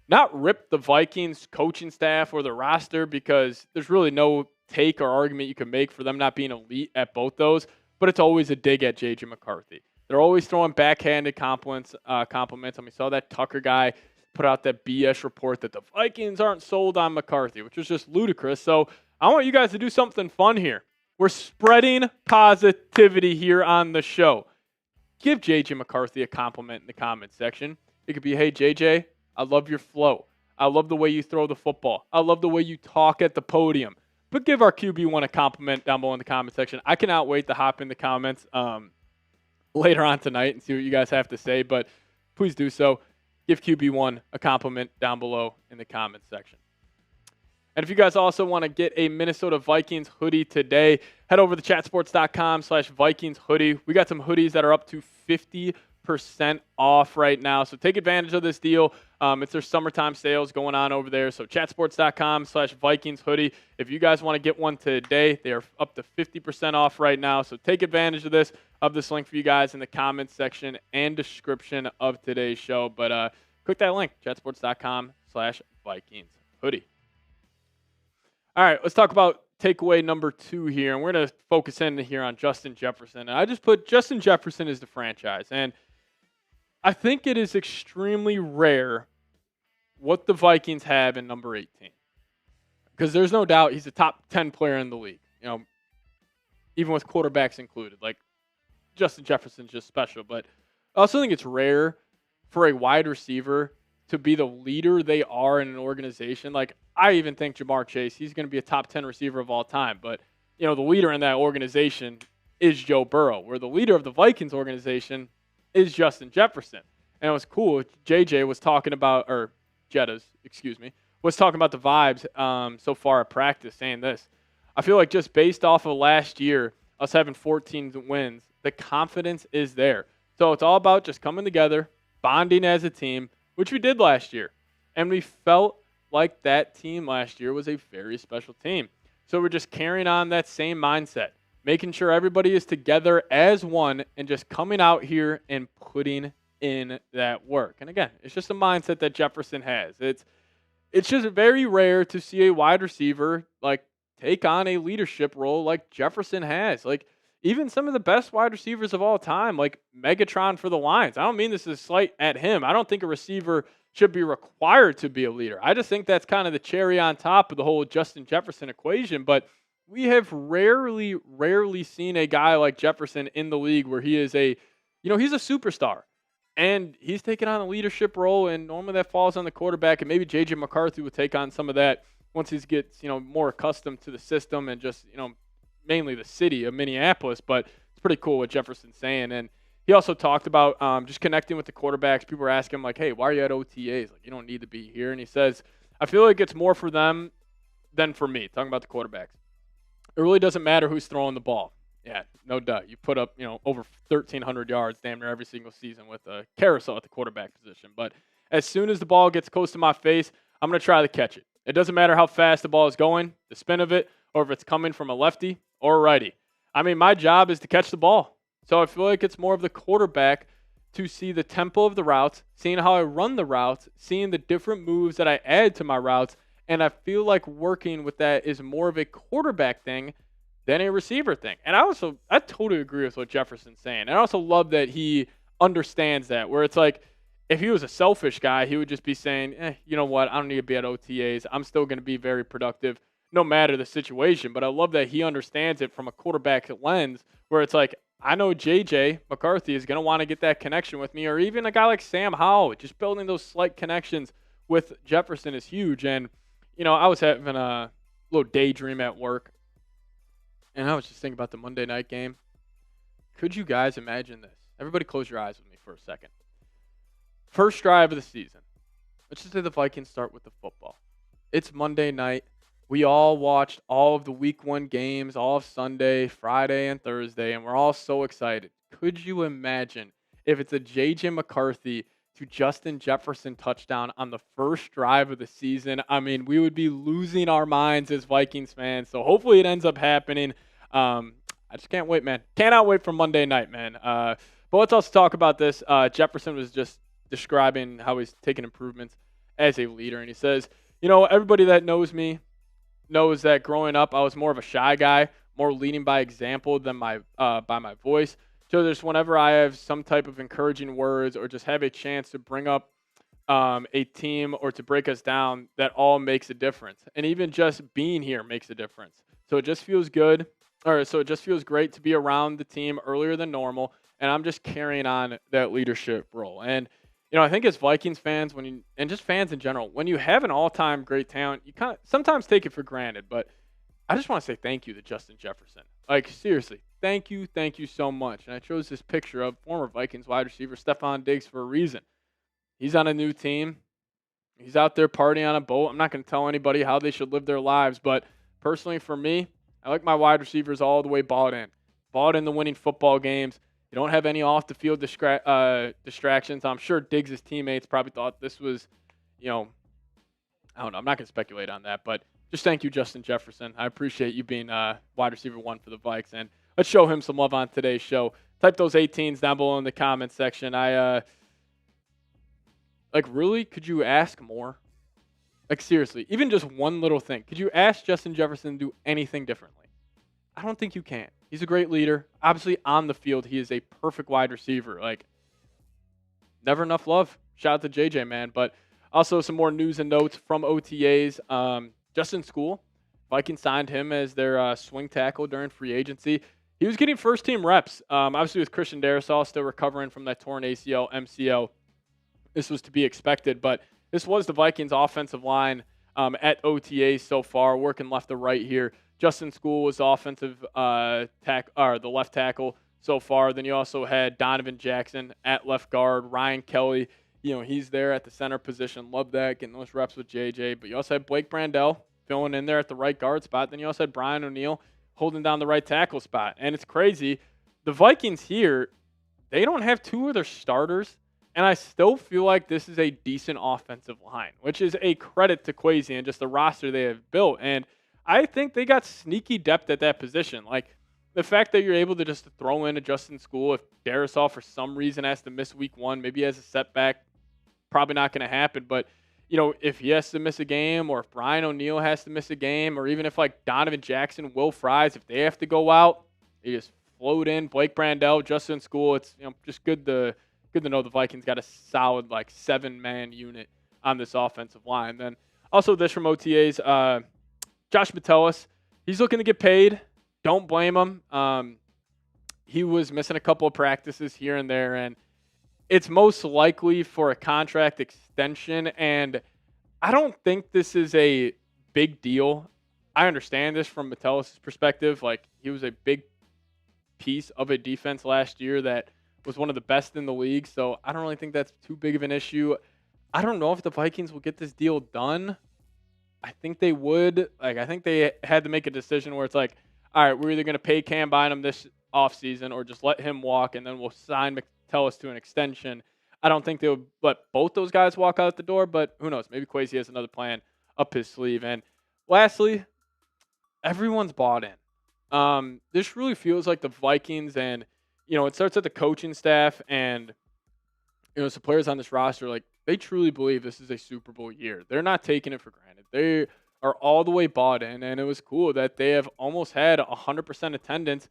not rip the Vikings coaching staff or the roster, because there's really no take or argument you can make for them not being elite at both those, but it's always a dig at JJ McCarthy. They're always throwing backhanded compliments. We saw that Tucker guy put out that BS report that the Vikings aren't sold on McCarthy, which was just ludicrous. So I want you guys to do something fun here. We're spreading positivity here on the show. Give JJ McCarthy a compliment in the comments section. It could be, hey, JJ, I love your flow. I love the way you throw the football. I love the way you talk at the podium. But give our QB1 a compliment down below in the comment section. I cannot wait to hop in the comments later on tonight and see what you guys have to say. But please do so. Give QB1 a compliment down below in the comments section. And if you guys also want to get a Minnesota Vikings hoodie today, head over to chatsports.com/Vikings hoodie. We got some hoodies that are up to 50% off right now. So take advantage of this deal. It's their summertime sales going on over there. So chatsports.com/Vikings hoodie. If you guys want to get one today, they are up to 50% off right now. So take advantage of this link for you guys in the comments section and description of today's show. But click that link, chatsports.com/Vikings hoodie. All right, let's talk about takeaway number 2 here. And we're going to focus in here on Justin Jefferson. And I just put Justin Jefferson as the franchise. And I think it is extremely rare what the Vikings have in number 18. Because there's no doubt he's a top 10 player in the league. Even with quarterbacks included. Like, Justin Jefferson's just special. But I also think it's rare for a wide receiver to be the leader they are in an organization. Like, I even think Jamar Chase, he's going to be a top 10 receiver of all time. But, the leader in that organization is Joe Burrow, where the leader of the Vikings organization is Justin Jefferson. And it was cool. JJ was talking about, or Jettas, was talking about the vibes so far at practice, saying this. I feel like just based off of last year, us having 14 wins, the confidence is there. So it's all about just coming together, bonding as a team, which we did last year. And we felt like that team last year was a very special team. So we're just carrying on that same mindset, making sure everybody is together as one and just coming out here and putting in that work. And again, it's just a mindset that Jefferson has. It's just very rare to see a wide receiver like take on a leadership role like Jefferson has. Like even some of the best wide receivers of all time, like Megatron for the Lions. I don't mean this as a slight at him. I don't think a receiver should be required to be a leader. I just think that's kind of the cherry on top of the whole Justin Jefferson equation. But we have rarely seen a guy like Jefferson in the league where he is he's a superstar. And he's taking on a leadership role, and normally that falls on the quarterback, and maybe J.J. McCarthy will take on some of that once he gets, more accustomed to the system and just, mainly the city of Minneapolis. But it's pretty cool what Jefferson's saying. And he also talked about just connecting with the quarterbacks. People were asking him, like, hey, why are you at OTAs? Like, you don't need to be here. And he says, I feel like it's more for them than for me, talking about the quarterbacks. It really doesn't matter who's throwing the ball. Yeah, no doubt. You put up, over 1,300 yards damn near every single season with a carousel at the quarterback position. But as soon as the ball gets close to my face, I'm going to try to catch it. It doesn't matter how fast the ball is going, the spin of it, or if it's coming from a lefty or a righty. I mean, my job is to catch the ball. So I feel like it's more of the quarterback to see the tempo of the routes, seeing how I run the routes, seeing the different moves that I add to my routes. And I feel like working with that is more of a quarterback thing than a receiver thing. And I totally agree with what Jefferson's saying. And I also love that he understands that, where it's like, if he was a selfish guy, he would just be saying, you know what, I don't need to be at OTAs. I'm still going to be very productive no matter the situation. But I love that he understands it from a quarterback lens, where it's like, I know J.J. McCarthy is going to want to get that connection with me, or even a guy like Sam Howell. Just building those slight connections with Jefferson is huge. And, I was having a little daydream at work. And I was just thinking about the Monday night game. Could you guys imagine this? Everybody close your eyes with me for a second. First drive of the season. Let's just say the Vikings start with the football. It's Monday night. We all watched all of the week 1 games, all of Sunday, Friday, and Thursday, and we're all so excited. Could you imagine if it's a J.J. McCarthy to Justin Jefferson touchdown on the first drive of the season? I mean, we would be losing our minds as Vikings fans. So hopefully it ends up happening. I just can't wait, man. Cannot wait for Monday night, man. But let's also talk about this. Jefferson was just describing how he's taking improvements as a leader. And he says, everybody that knows me knows that growing up, I was more of a shy guy, more leading by example than by my voice. So just whenever I have some type of encouraging words or just have a chance to bring up a team or to break us down, that all makes a difference. And even just being here makes a difference. So it just feels good. So it just feels great to be around the team earlier than normal. And I'm just carrying on that leadership role. And, I think as Vikings fans, and just fans in general, when you have an all-time great talent, you kind of sometimes take it for granted. But I just want to say thank you to Justin Jefferson. Like, seriously, thank you so much. And I chose this picture of former Vikings wide receiver Stephon Diggs for a reason. He's on a new team. He's out there partying on a boat. I'm not going to tell anybody how they should live their lives. But personally, for me, I like my wide receivers all the way bought in the winning football games. You don't have any off-the-field distractions. I'm sure Diggs' teammates probably thought this was, I don't know. I'm not going to speculate on that. But just thank you, Justin Jefferson. I appreciate you being wide receiver 1 for the Vikes. And let's show him some love on today's show. Type those 18s down below in the comments section. Really, could you ask more? Like, seriously, even just one little thing. Could you ask Justin Jefferson to do anything differently? I don't think you can. He's a great leader. Obviously, on the field, he is a perfect wide receiver. Like, never enough love. Shout out to JJ, man. But also some more news and notes from OTAs. Justin School, Vikings signed him as their swing tackle during free agency. He was getting first-team reps. Obviously, with Christian Darrisaw still recovering from that torn ACL, MCL. This was to be expected, but this was the Vikings' offensive line at OTA so far, working left to right here. Justin School was the left tackle so far. Then you also had Donovan Jackson at left guard, Ryan Kelly. He's there at the center position. Love that, getting those reps with JJ. But you also had Blake Brandel filling in there at the right guard spot. Then you also had Brian O'Neill holding down the right tackle spot. And it's crazy. The Vikings here, they don't have 2 of their starters. And I still feel like this is a decent offensive line, which is a credit to Kwesi and just the roster they have built. And I think they got sneaky depth at that position. Like, the fact that you're able to just throw in a Justin School, if Darrisaw for some reason has to miss week 1, maybe he has a setback, probably not going to happen. But, if he has to miss a game, or if Brian O'Neill has to miss a game, or even if like Donovan Jackson, Will Fries, if they have to go out, they just float in Blake Brandel, Justin School. It's just good to know the Vikings got a solid 7-man unit on this offensive line. Then also this from OTAs, Josh Metellus, he's looking to get paid. Don't blame him. He was missing a couple of practices here and there, and it's most likely for a contract extension. And I don't think this is a big deal. I understand this from Metellus' perspective. Like, he was a big piece of a defense last year that was one of the best in the league, so I don't really think that's too big of an issue. I don't know if the Vikings will get this deal done. I think they would. Like, I think they had to make a decision where it's like, all right, we're either going to pay Cam Bynum this offseason or just let him walk, and then we'll sign Metellus to an extension. I don't think they would let both those guys walk out the door, but who knows? Maybe Kwesi has another plan up his sleeve. And lastly, everyone's bought in. This really feels like the Vikings, and, it starts at the coaching staff and, some players on this roster, like, they truly believe this is a Super Bowl year. They're not taking it for granted. They are all the way bought in, and it was cool that they have almost had 100% attendance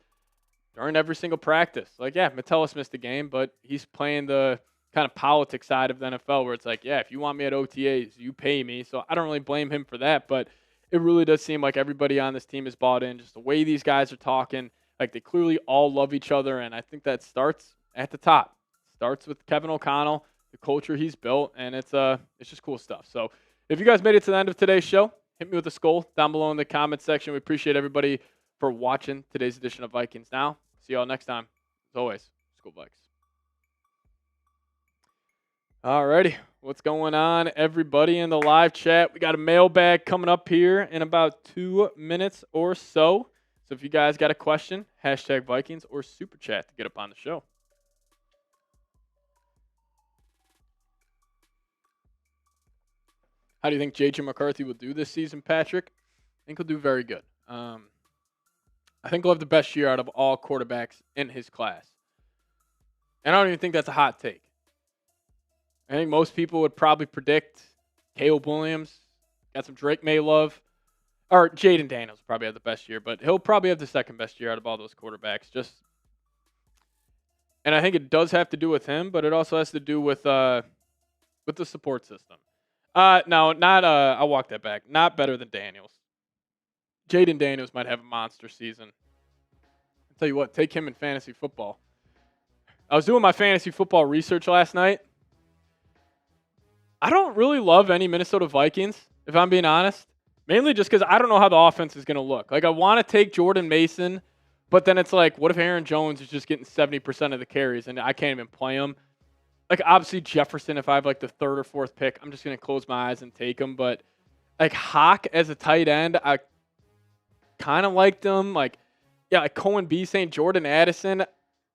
during every single practice. Like, yeah, Metellus missed a game, but he's playing the kind of politics side of the NFL where it's like, yeah, if you want me at OTAs, you pay me. So I don't really blame him for that, but it really does seem like everybody on this team is bought in. Just the way these guys are talking, like, they clearly all love each other, and I think that starts at the top. Starts with Kevin O'Connell, the culture he's built, and it's just cool stuff. So if you guys made it to the end of today's show, hit me with a skull down below in the comment section. We appreciate everybody for watching today's edition of Vikings Now. See y'all next time. As always, Skull Vikes. Alrighty, what's going on, everybody in the live chat? We got a mailbag coming up here in about 2 minutes or so. So if you guys got a question, hashtag Vikings or super chat to get up on the show. How do you think J.J. McCarthy will do this season, Patrick? I think he'll do very good. I think he'll have the best year out of all quarterbacks in his class. And I don't even think that's a hot take. I think most people would probably predict Caleb Williams, got some Drake May love, or Jaden Daniels probably have the best year, but he'll probably have the second best year out of all those quarterbacks. And I think it does have to do with him, but it also has to do with the support system. No, not. I'll walk that back. Not better than Daniels. Jaden Daniels might have a monster season. I'll tell you what, take him in fantasy football. I was doing my fantasy football research last night. I don't really love any Minnesota Vikings, if I'm being honest. Mainly just because I don't know how the offense is going to look. Like, I want to take Jordan Mason, but then it's like, what if Aaron Jones is just getting 70% of the carries and I can't even play him? Like, obviously, Jefferson, if I have, like, the third or fourth pick, I'm just going to close my eyes and take him. But, like, Hawk as a tight end, I kind of liked him. Like, yeah, like Cohen B saying Jordan Addison.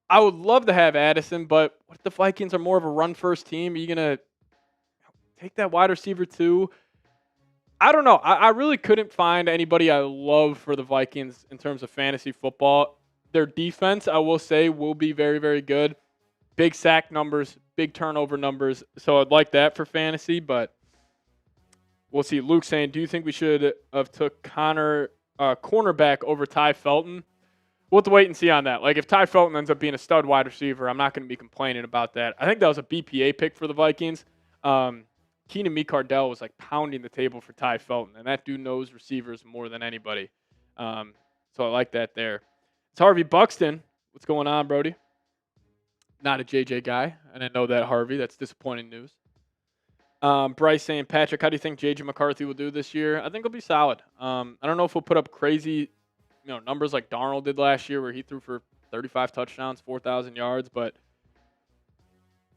I would love to have Addison, but what if the Vikings are more of a run-first team? Are you going to take that wide receiver too? I don't know. I really couldn't find anybody I love for the Vikings in terms of fantasy football. Their defense, I will say, will be very, very good. Big sack numbers, big turnover numbers. So I'd like that for fantasy, but we'll see. Luke saying, do you think we should have took cornerback over Ty Felton? We'll have to wait and see on that. Like, if Ty Felton ends up being a stud wide receiver, I'm not going to be complaining about that. I think that was a BPA pick for the Vikings. Keenan Cardell was like pounding the table for Ty Felton, and that dude knows receivers more than anybody. So I like that there. It's Harvey Buxton. What's going on, Brody? Not a JJ guy. I didn't know that, Harvey. That's disappointing news. Bryce saying, Patrick, how do you think JJ McCarthy will do this year? I think he'll be solid. I don't know if he'll put up crazy, numbers like Darnold did last year where he threw for 35 touchdowns, 4,000 yards, but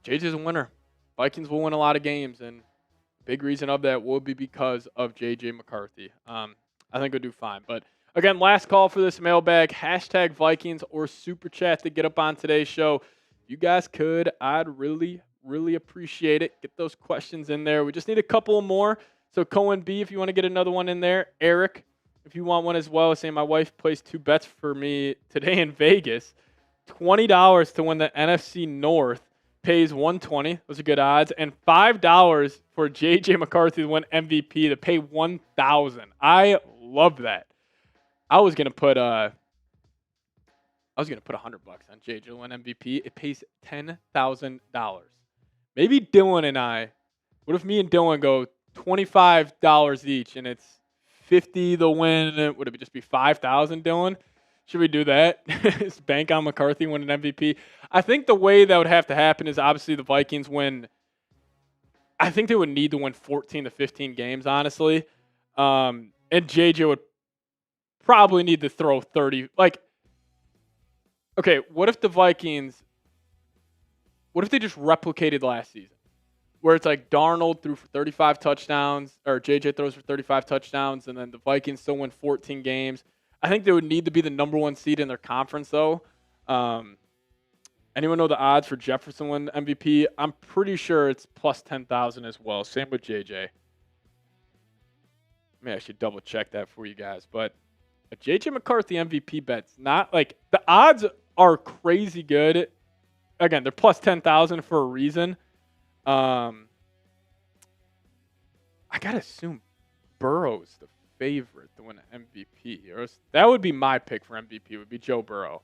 JJ's a winner. Vikings will win a lot of games, and big reason of that will be because of JJ McCarthy. I think he'll do fine. But again, last call for this mailbag, hashtag Vikings or super chat to get up on today's show. If you guys could, I'd really, really appreciate it. Get those questions in there. We just need a couple more. So Cohen B, if you want to get another one in there. Eric, if you want one as well, saying my wife placed 2 bets for me today in Vegas. $20 to win the NFC North. Pays $120. Those are good odds. And $5 for J.J. McCarthy to win MVP to pay $1,000. I love that. I was gonna put $100 on J.J. to win MVP. It pays $10,000. Maybe Dylan and I What if me and Dylan go $25 each and it's 50 the win? Would it just be 5,000, Dylan? Should we do that? Just bank on McCarthy winning MVP? I think the way that would have to happen is obviously the Vikings win. I think they would need to win 14 to 15 games, honestly. And JJ would probably need to throw 30. Like, okay, what if the Vikings, what if they just replicated last season? Where it's like Darnold threw for 35 touchdowns, or JJ throws for 35 touchdowns, and then the Vikings still win 14 games. I think they would need to be the number one seed in their conference, though. Anyone know the odds for Jefferson win MVP? I'm pretty sure it's plus 10,000 as well. Same with JJ. Let me actually double check that for you guys. But a JJ McCarthy MVP bet's not like the odds are crazy good. Again, they're plus 10,000 for a reason. I gotta assume Burrow's the favorite to win an MVP. Or that would be my pick for MVP. Would be Joe Burrow.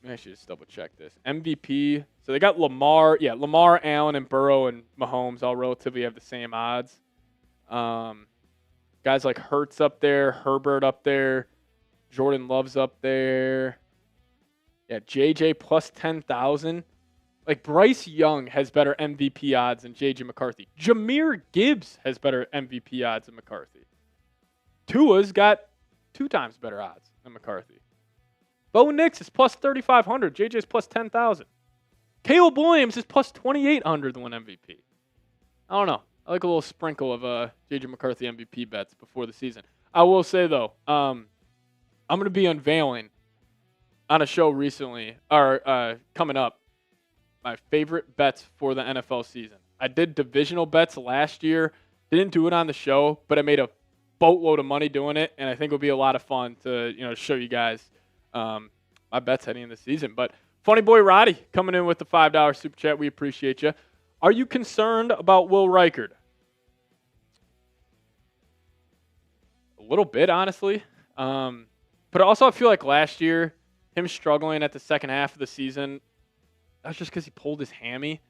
I should just double check this. MVP. So they got Lamar. Yeah, Lamar, Allen, and Burrow and Mahomes all relatively have the same odds. Guys like Hurts up there, Herbert up there, Jordan Love's up there. Yeah, JJ plus 10,000. Like Bryce Young has better MVP odds than JJ McCarthy. Jahmyr Gibbs has better MVP odds than McCarthy. Tua's got 2 times better odds than McCarthy. Bo Nix is plus 3,500. JJ's plus 10,000. Caleb Williams is plus 2,800 to win MVP. I don't know. I like a little sprinkle of JJ McCarthy MVP bets before the season. I will say, though, I'm going to be unveiling on a show recently, or coming up, my favorite bets for the NFL season. I did divisional bets last year. Didn't do it on the show, but I made a boatload of money doing it, and I think it'll be a lot of fun to show you guys my bets heading into the season. But Funny Boy Roddy coming in with the $5 super chat. We appreciate you. Are you concerned about Will Reichard? A little bit, honestly. But also I feel like last year, him struggling at the second half of the season, that's just because he pulled his hammy.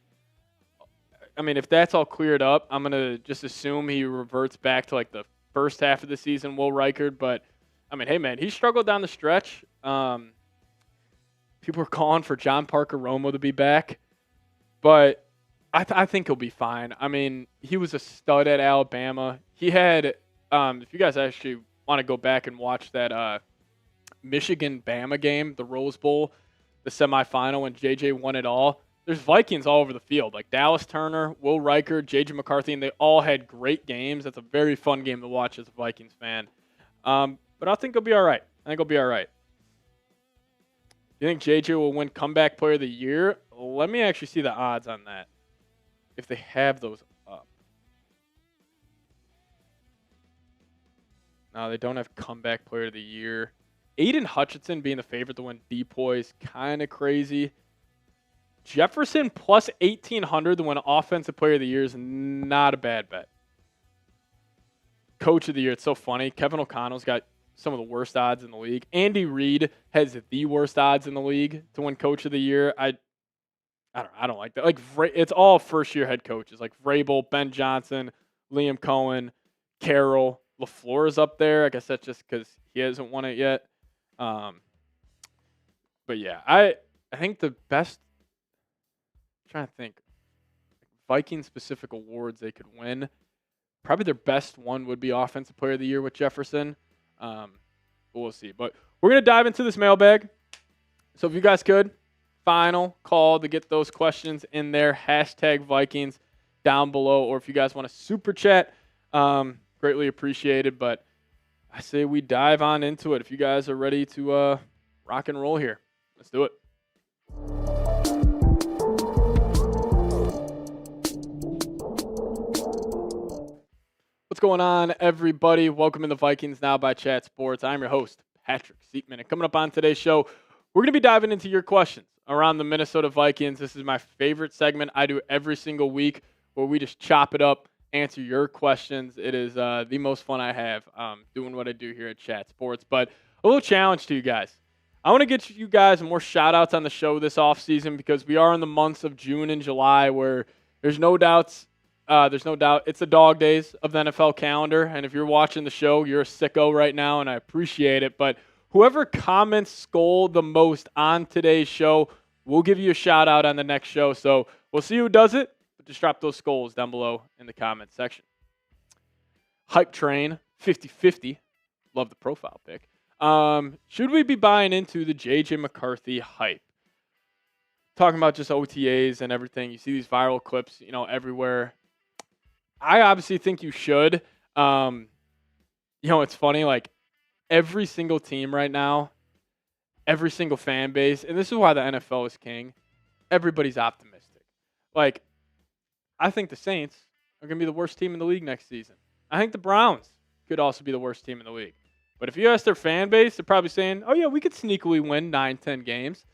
I mean, if that's all cleared up, I'm going to just assume he reverts back to like the first half of the season, Will Reichard. But, I mean, hey, man, he struggled down the stretch. People are calling for John Parker Romo to be back. But I think he'll be fine. I mean, he was a stud at Alabama. He had, if you guys actually want to go back and watch that Michigan-Bama game, the Rose Bowl, the semifinal when JJ won it all, there's Vikings all over the field, like Dallas Turner, Will Reichard, JJ McCarthy, and they all had great games. That's a very fun game to watch as a Vikings fan. But I think he'll be all right. You think JJ will win Comeback Player of the Year? Let me actually see the odds on that, if they have those up. No, they don't have Comeback Player of the Year. Aiden Hutchinson being the favorite to win DPOY is kind of crazy. Jefferson plus 1,800 to win Offensive Player of the Year is not a bad bet. Coach of the Year, it's so funny. Kevin O'Connell's got some of the worst odds in the league. Andy Reid has the worst odds in the league to win Coach of the Year. I don't like that. Like it's all first-year head coaches, like Vrabel, Ben Johnson, Liam Cohen, Carroll, LaFleur is up there. I guess that's just because he hasn't won it yet. But yeah, I think the best. I'm trying to think, Viking-specific awards they could win. Probably their best one would be Offensive Player of the Year with Jefferson. But we'll see. But we're gonna dive into this mailbag. So if you guys could, final call to get those questions in there. Hashtag Vikings down below, or if you guys want to super chat, greatly appreciated. But I say we dive on into it. If you guys are ready to rock and roll here, let's do it. What's going on, everybody? Welcome to the Vikings Now by Chat Sports. I'm your host, Patrick Siepman. And coming up on today's show, we're going to be diving into your questions around the Minnesota Vikings. This is my favorite segment I do every single week, where we just chop it up, answer your questions. It is the most fun I have doing what I do here at Chat Sports. But a little challenge to you guys. I want to get you guys more shout-outs on the show this offseason, because we are in the months of June and July where there's no doubts There's no doubt it's the dog days of the NFL calendar. And if you're watching the show, you're a sicko right now, and I appreciate it. But whoever comments Skol the most on today's show, we'll give you a shout out on the next show. So we'll see who does it. But just drop those Skols down below in the comment section. Hype Train 50-50. Love the profile pic. Should we be buying into the J.J. McCarthy hype? Talking about just OTAs and everything. You see these viral clips, everywhere. I obviously think you should. It's funny, like every single team right now, every single fan base, and this is why the NFL is king, everybody's optimistic. Like, I think the Saints are going to be the worst team in the league next season. I think the Browns could also be the worst team in the league. But if you ask their fan base, they're probably saying, oh, yeah, we could sneakily win 9-10 games.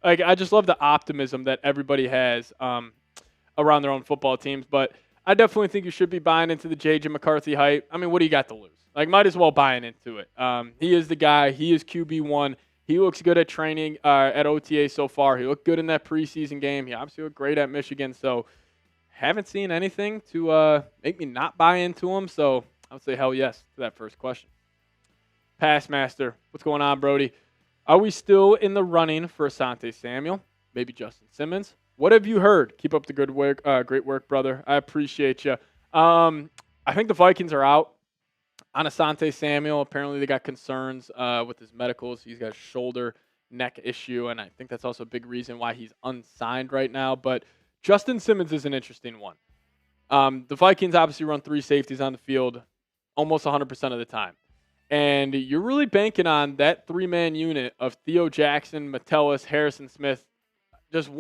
Like, I just love the optimism that everybody has around their own football teams. But I definitely think you should be buying into the J.J. McCarthy hype. I mean, what do you got to lose? Like, might as well buying into it. He is the guy. He is QB1. He looks good at training at OTA so far. He looked good in that preseason game. He obviously looked great at Michigan. So, haven't seen anything to make me not buy into him. So, I would say hell yes to that first question. Passmaster, what's going on, Brody? Are we still in the running for Asante Samuel? Maybe Justin Simmons? What have you heard? Keep up the good work, great work, brother. I appreciate you. I think the Vikings are out on Asante Samuel. Apparently, they got concerns with his medicals. He's got a shoulder, neck issue, and I think that's also a big reason why he's unsigned right now. But Justin Simmons is an interesting one. The Vikings obviously run 3 safeties on the field almost 100% of the time. And you're really banking on that 3-man unit of Theo Jackson, Metellus, Harrison Smith, just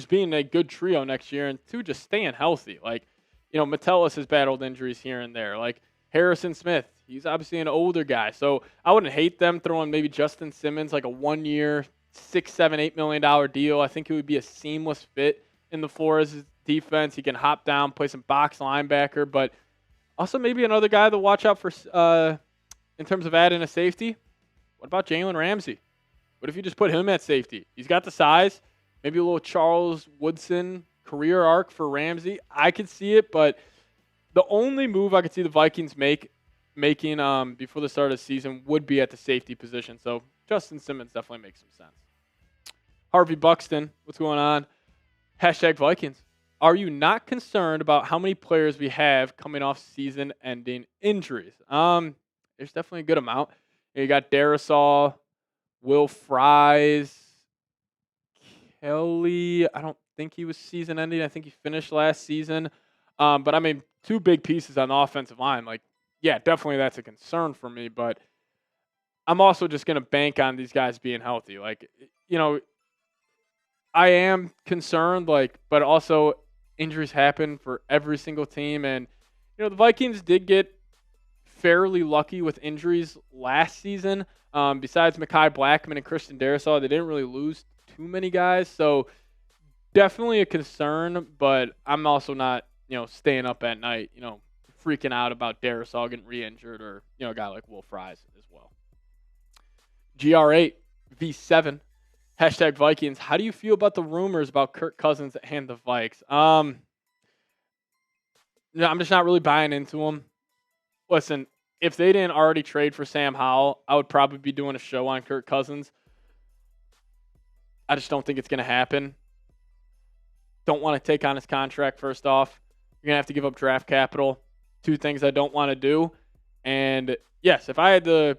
being a good trio next year, and 2, just staying healthy. Like, Metellus has battled injuries here and there. Like, Harrison Smith, he's obviously an older guy. So I wouldn't hate them throwing maybe Justin Simmons like a 1-year, $6, $7, $8 million deal. I think it would be a seamless fit in the Flores defense. He can hop down, play some box linebacker, but also maybe another guy to watch out for in terms of adding a safety. What about Jalen Ramsey? What if you just put him at safety? He's got the size. Maybe a little Charles Woodson career arc for Ramsey. I could see it, but the only move I could see the Vikings making before the start of the season would be at the safety position. So Justin Simmons definitely makes some sense. Harvey Buxton, what's going on? Hashtag Vikings. Are you not concerned about how many players we have coming off season-ending injuries? There's definitely a good amount. You got Darrisaw, Will Fries, Kelly. I don't think he was season-ending. I think he finished last season. But, I mean, 2 big pieces on the offensive line. Like, yeah, definitely that's a concern for me. But I'm also just going to bank on these guys being healthy. Like, I am concerned, but also injuries happen for every single team. And, the Vikings did get fairly lucky with injuries last season. Besides Mekhi Blackman and Christian Darrisaw, they didn't really lose too many guys. So definitely a concern, but I'm also not, staying up at night, freaking out about Darrisaw getting re-injured or, a guy like Will Fries as well. GR8 V7 Hashtag Vikings. How do you feel about the rumors about Kirk Cousins and the Vikes? I'm just not really buying into them. Listen, if they didn't already trade for Sam Howell, I would probably be doing a show on Kirk Cousins. I just don't think it's going to happen. Don't want to take on his contract, first off. You're going to have to give up draft capital. 2 things I don't want to do. And, yes, if I had to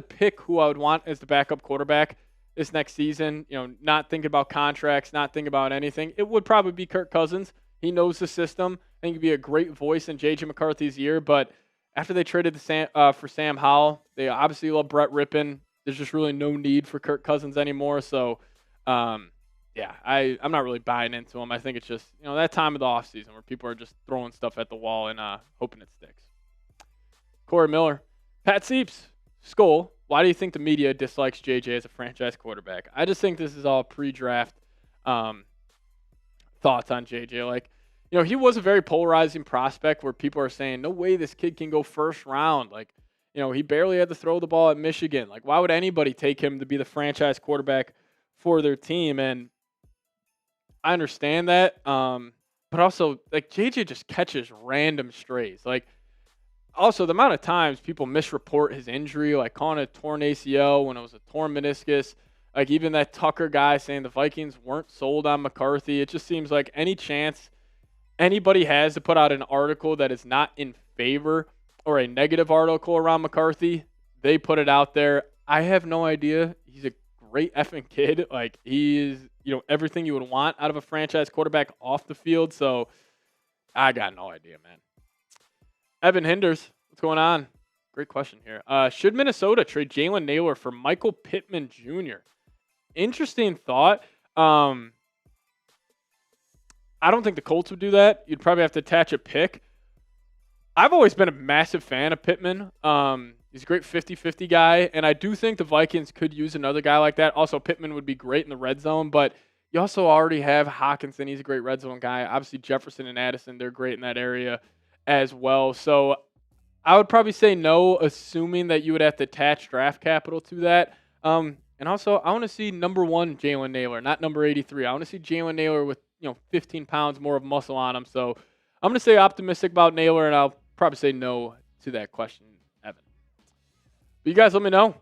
pick who I would want as the backup quarterback this next season, not thinking about contracts, not thinking about anything, it would probably be Kirk Cousins. He knows the system. I think he'd be a great voice in J.J. McCarthy's ear, but after they traded for Sam Howell, they obviously love Brett Rippon. There's just really no need for Kirk Cousins anymore. So, I'm not really buying into him. I think it's just, that time of the offseason where people are just throwing stuff at the wall and hoping it sticks. Corey Miller. Pat Sieps. Skol. Why do you think the media dislikes JJ as a franchise quarterback? I just think this is all pre-draft thoughts on JJ. He was a very polarizing prospect where people are saying, no way this kid can go first round. He barely had to throw the ball at Michigan. Why would anybody take him to be the franchise quarterback for their team? And I understand that. But but also, like, JJ just catches random strays. Like, also, the amount of times people misreport his injury, like calling it a torn ACL when it was a torn meniscus. Like, even that Tucker guy saying the Vikings weren't sold on McCarthy. It just seems like any chance anybody has to put out an article that is not in favor or a negative article around McCarthy, they put it out there. I have no idea. He's a great effing kid. Like, he is, everything you would want out of a franchise quarterback off the field. So I got no idea, man. Evan Hinders, what's going on? Great question here. Should Minnesota trade Jalen Nailor for Michael Pittman Jr.? Interesting thought. I don't think the Colts would do that. You'd probably have to attach a pick. I've always been a massive fan of Pittman. He's a great 50-50 guy, and I do think the Vikings could use another guy like that. Also, Pittman would be great in the red zone, but you also already have Hawkinson. He's a great red zone guy. Obviously, Jefferson and Addison, they're great in that area as well. So I would probably say no, assuming that you would have to attach draft capital to that. And also, I want to see number 1 Jalen Nailor, not number 83. I want to see Jalen Nailor with 15 pounds more of muscle on him. So I'm going to say optimistic about Nailor, and I'll probably say no to that question, Evan. But you guys let me know.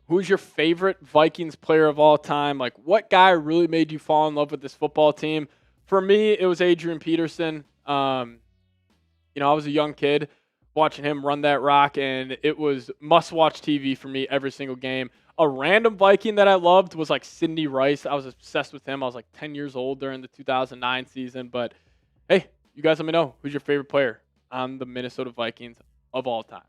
Who's your favorite Vikings player of all time? Like, what guy really made you fall in love with this football team? For me, it was Adrian Peterson. I was a young kid watching him run that rock, and it was must-watch TV for me every single game. A random Viking that I loved was like Sidney Rice. I was obsessed with him. I was like 10 years old during the 2009 season. But, hey, you guys let me know. Who's your favorite player on the Minnesota Vikings of all time?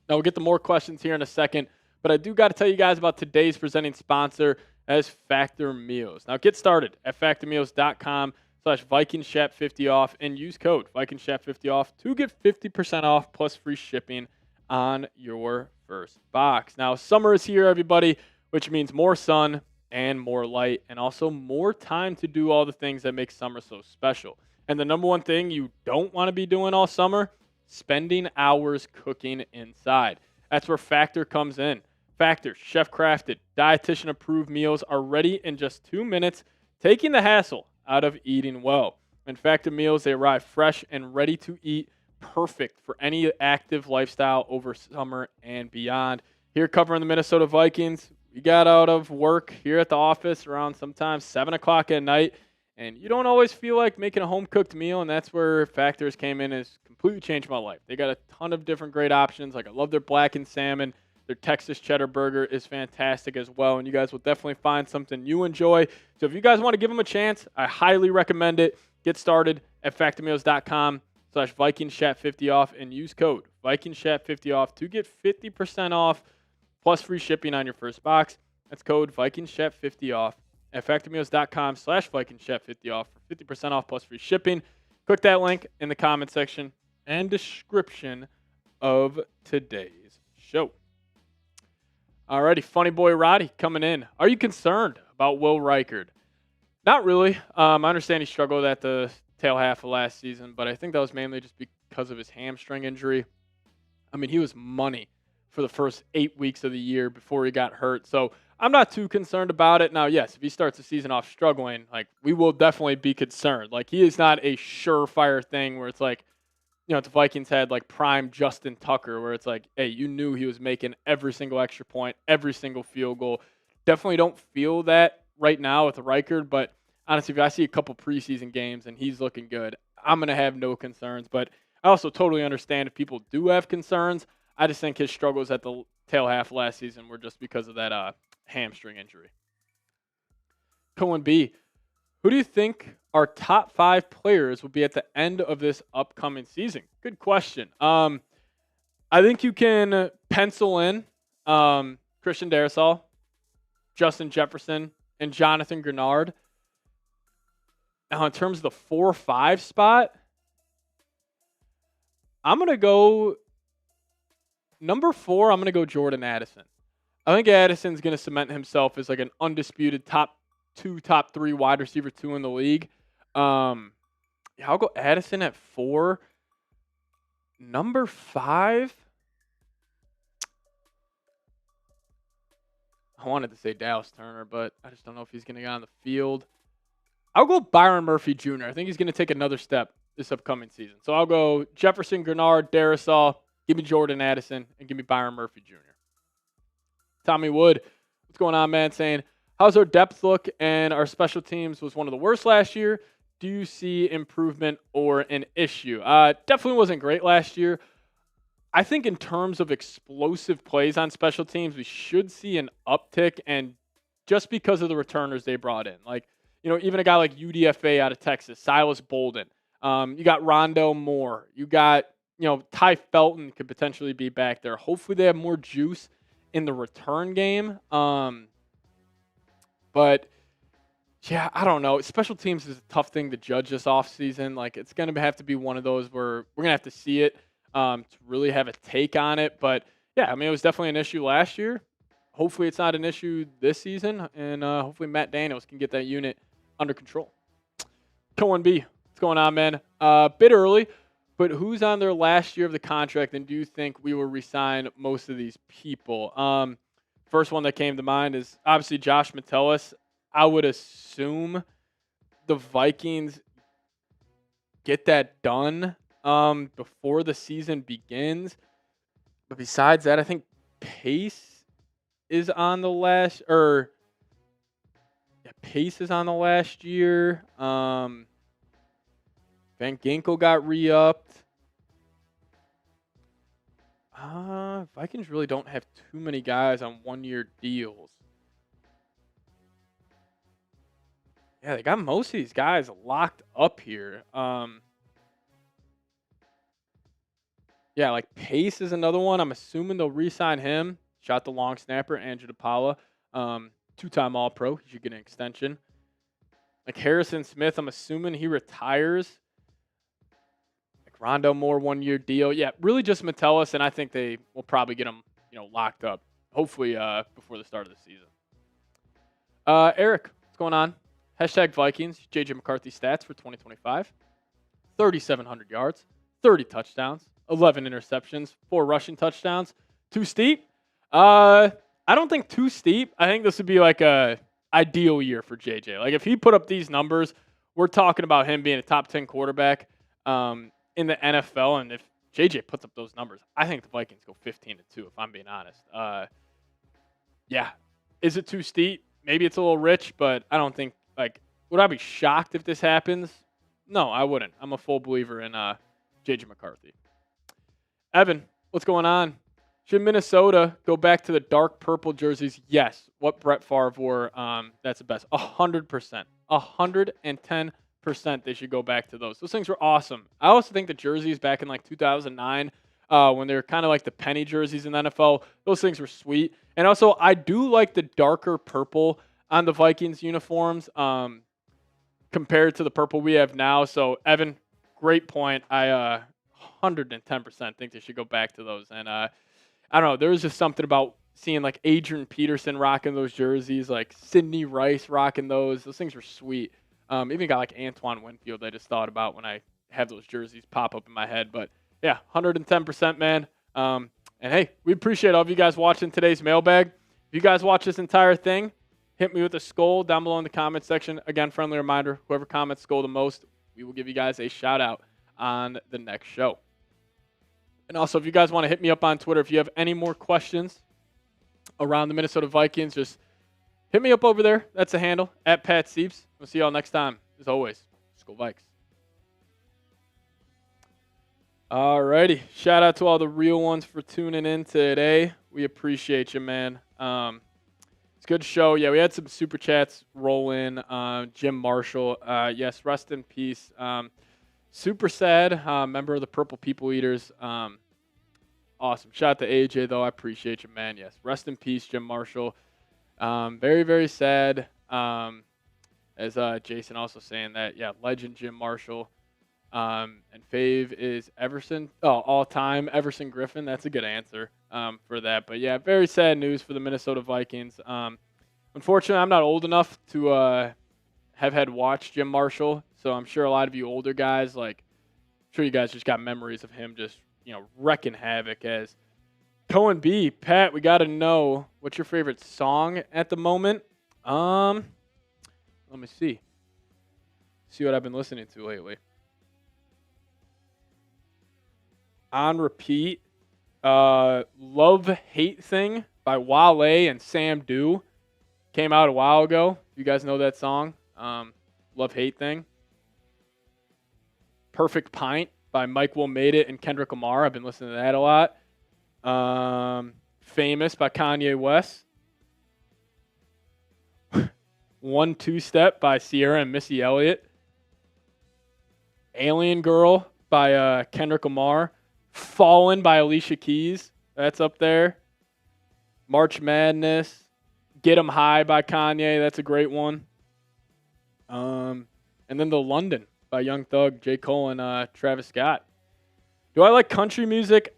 Now, we'll get to more questions here in a second. But I do got to tell you guys about today's presenting sponsor, as Factor Meals. Now, get started at factormeals.com/VikingsChat50 off and use code VikingsChat50 off to get 50% off plus free shipping on your first box. Now, summer is here, everybody, which means more sun and more light and also more time to do all the things that make summer so special. And the number one thing you don't want to be doing all summer, spending hours cooking inside. That's where Factor comes in. Factor, chef-crafted, dietitian-approved meals are ready in just 2 minutes, taking the hassle out of eating well. And Factor meals, they arrive fresh and ready to eat, perfect for any active lifestyle over summer and beyond. Here covering the Minnesota Vikings, we got out of work here at the office around sometimes 7 o'clock at night, and you don't always feel like making a home-cooked meal, and that's where Factors came in and has completely changed my life. They got a ton of different great options. Like, I love their blackened salmon. Their Texas cheddar burger is fantastic as well, and you guys will definitely find something you enjoy. So if you guys want to give them a chance, I highly recommend it. Get started at factormeals.com/VikingsChat50 off and use code VikingsChat50 off to get 50% off plus free shipping on your first box. That's code VikingsChat50 off at factormeals.com/VikingsChat50 off for 50% off plus free shipping. Click that link in the comment section and description of today's show. Alrighty, Funny Boy Roddy coming in. Are you concerned about Will Reichard? Not really. I understand he struggled at the tail half of last season, but I think that was mainly just because of his hamstring injury. I mean, he was money for the first 8 weeks of the year before he got hurt. So I'm not too concerned about it. Now, yes, if he starts the season off struggling, like, we will definitely be concerned. Like, he is not a surefire thing where it's like, the Vikings had like prime Justin Tucker, where it's like, hey, you knew he was making every single extra point, every single field goal. Definitely don't feel that right now with Reichard, but honestly, if I see a couple preseason games and he's looking good, I'm going to have no concerns. But I also totally understand if people do have concerns. I just think his struggles at the tail half last season were just because of that hamstring injury. Cohen B, who do you think our top 5 players will be at the end of this upcoming season? Good question. I think you can pencil in Christian Darrisaw, Justin Jefferson, and Jonathan Grenard. Now, in terms of the 4-5 spot, I'm going to go number 4. I'm going to go Jordan Addison. I think Addison's going to cement himself as like an undisputed top 2, top 3 wide receiver 2 in the league. I'll go Addison at 4. Number 5. I wanted to say Dallas Turner, but I just don't know if he's going to get on the field. I'll go Byron Murphy Jr. I think he's going to take another step this upcoming season. So I'll go Jefferson, Grenard, Darisaw, give me Jordan Addison, and give me Byron Murphy Jr. Tommy Wood, what's going on, man? Saying, how's our depth look? And our special teams was one of the worst last year. Do you see improvement or an issue? Definitely wasn't great last year. I think in terms of explosive plays on special teams, we should see an uptick, and just because of the returners they brought in. Like, even a guy like UDFA out of Texas, Silas Bolden. You got Rondell Moore. You got, Ty Felton could potentially be back there. Hopefully they have more juice in the return game. But yeah, I don't know. Special teams is a tough thing to judge this offseason. Like, it's going to have to be one of those where we're going to have to see it to really have a take on it. But yeah, I mean, it was definitely an issue last year. Hopefully it's not an issue this season, and hopefully Matt Daniels can get that unit under control. Cohen B, what's going on, man? Bit early, but who's on their last year of the contract, and do you think we will re-sign most of these people? First one that came to mind is obviously Josh Metellus. I would assume the Vikings get that done before the season begins. But besides that, I think Pace is on the last, Pace is on the last year. Van Ginkel got re-upped. Vikings really don't have too many guys on one-year deals. Yeah, they got most of these guys locked up here. Yeah, like Pace is another one. I'm assuming they'll re-sign him. Shot the long snapper, Andrew DePaula. Two-time All-Pro. He should get an extension. Like Harrison Smith, I'm assuming he retires. Like Rondell Moore, one-year deal. Yeah, really just Metellus, and I think they will probably get him, locked up. Hopefully before the start of the season. Eric, what's going on? Hashtag Vikings, JJ McCarthy stats for 2025. 3,700 yards, 30 touchdowns, 11 interceptions, 4 rushing touchdowns. Too steep? I don't think too steep. I think this would be like a ideal year for JJ. Like if he put up these numbers, we're talking about him being a top 10 quarterback in the NFL. And if JJ puts up those numbers, I think the Vikings go 15-2, if I'm being honest. Yeah. Is it too steep? Maybe it's a little rich, but I don't think, would I be shocked if this happens? No, I wouldn't. I'm a full believer in JJ McCarthy. Evan, what's going on? Should Minnesota go back to the dark purple jerseys? Yes. What Brett Favre wore, that's the best. 100%. 110% they should go back to those. Those things were awesome. I also think the jerseys back in 2009, when they were kind of like the penny jerseys in the NFL, those things were sweet. And also, I do like the darker purple on the Vikings uniforms compared to the purple we have now. So, Evan, great point. I 110% think they should go back to those. And I don't know. There was just something about seeing like Adrian Peterson rocking those jerseys, like Sidney Rice rocking those. Those things were sweet. Even got like Antoine Winfield I just thought about when I have those jerseys pop up in my head. But yeah, 110%, man. And hey, we appreciate all of you guys watching today's mailbag. If you guys watch this entire thing, hit me with a skull down below in the comment section. Again, friendly reminder, whoever comments skull the most, we will give you guys a shout out on the next show. And also, if you guys want to hit me up on Twitter, if you have any more questions around the Minnesota Vikings, just hit me up over there. That's the handle, at Pat Sieps. We'll see y'all next time. As always, Skol Vikes. All righty. Shout out to all the real ones for tuning in today. We appreciate you, man. It's a good show. Yeah, we had some super chats roll in. Jim Marshall. Yes, rest in peace. Super sad. Member of the Purple People Eaters. Awesome. Shout out to AJ, though. I appreciate you, man. Yes. Rest in peace, Jim Marshall. Very, very sad. As Jason also saying that, yeah, legend Jim Marshall. And fave is Everson. Oh, all time Everson Griffin. That's a good answer for that. But yeah, very sad news for the Minnesota Vikings. Unfortunately, I'm not old enough to have had watched Jim Marshall. So I'm sure a lot of you older guys, I'm sure you guys just got memories of him just, wrecking havoc. As Cohen B, Pat, we got to know what's your favorite song at the moment. Let me see. See what I've been listening to lately. On repeat, Love Hate Thing by Wale and Sam Dew. Came out a while ago. You guys know that song? Love Hate Thing. Perfect Pint by Mike Will Made It and Kendrick Lamar. I've been listening to that a lot. Famous by Kanye West. 1 2 Step by Sierra and Missy Elliott. Alien Girl by Kendrick Lamar. Fallen by Alicia Keys. That's up there. March Madness. Get 'Em High by Kanye. That's a great one. And then The London by Young Thug, J. Cole, and Travis Scott. Do I like country music?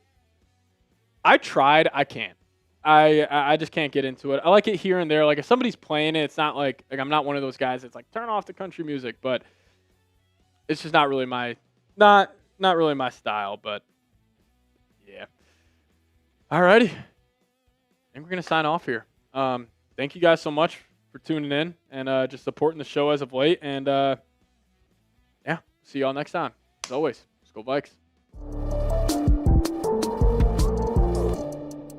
I tried. I can't. I just can't get into it. I like it here and there. Like if somebody's playing it, it's not like I'm not one of those guys that's like turn off the country music, but it's just not really my not really my style. But yeah. Alrighty. I think we're gonna sign off here. Thank you guys so much for tuning in and just supporting the show as of late. And yeah, see y'all next time. As always, let's go Vikes.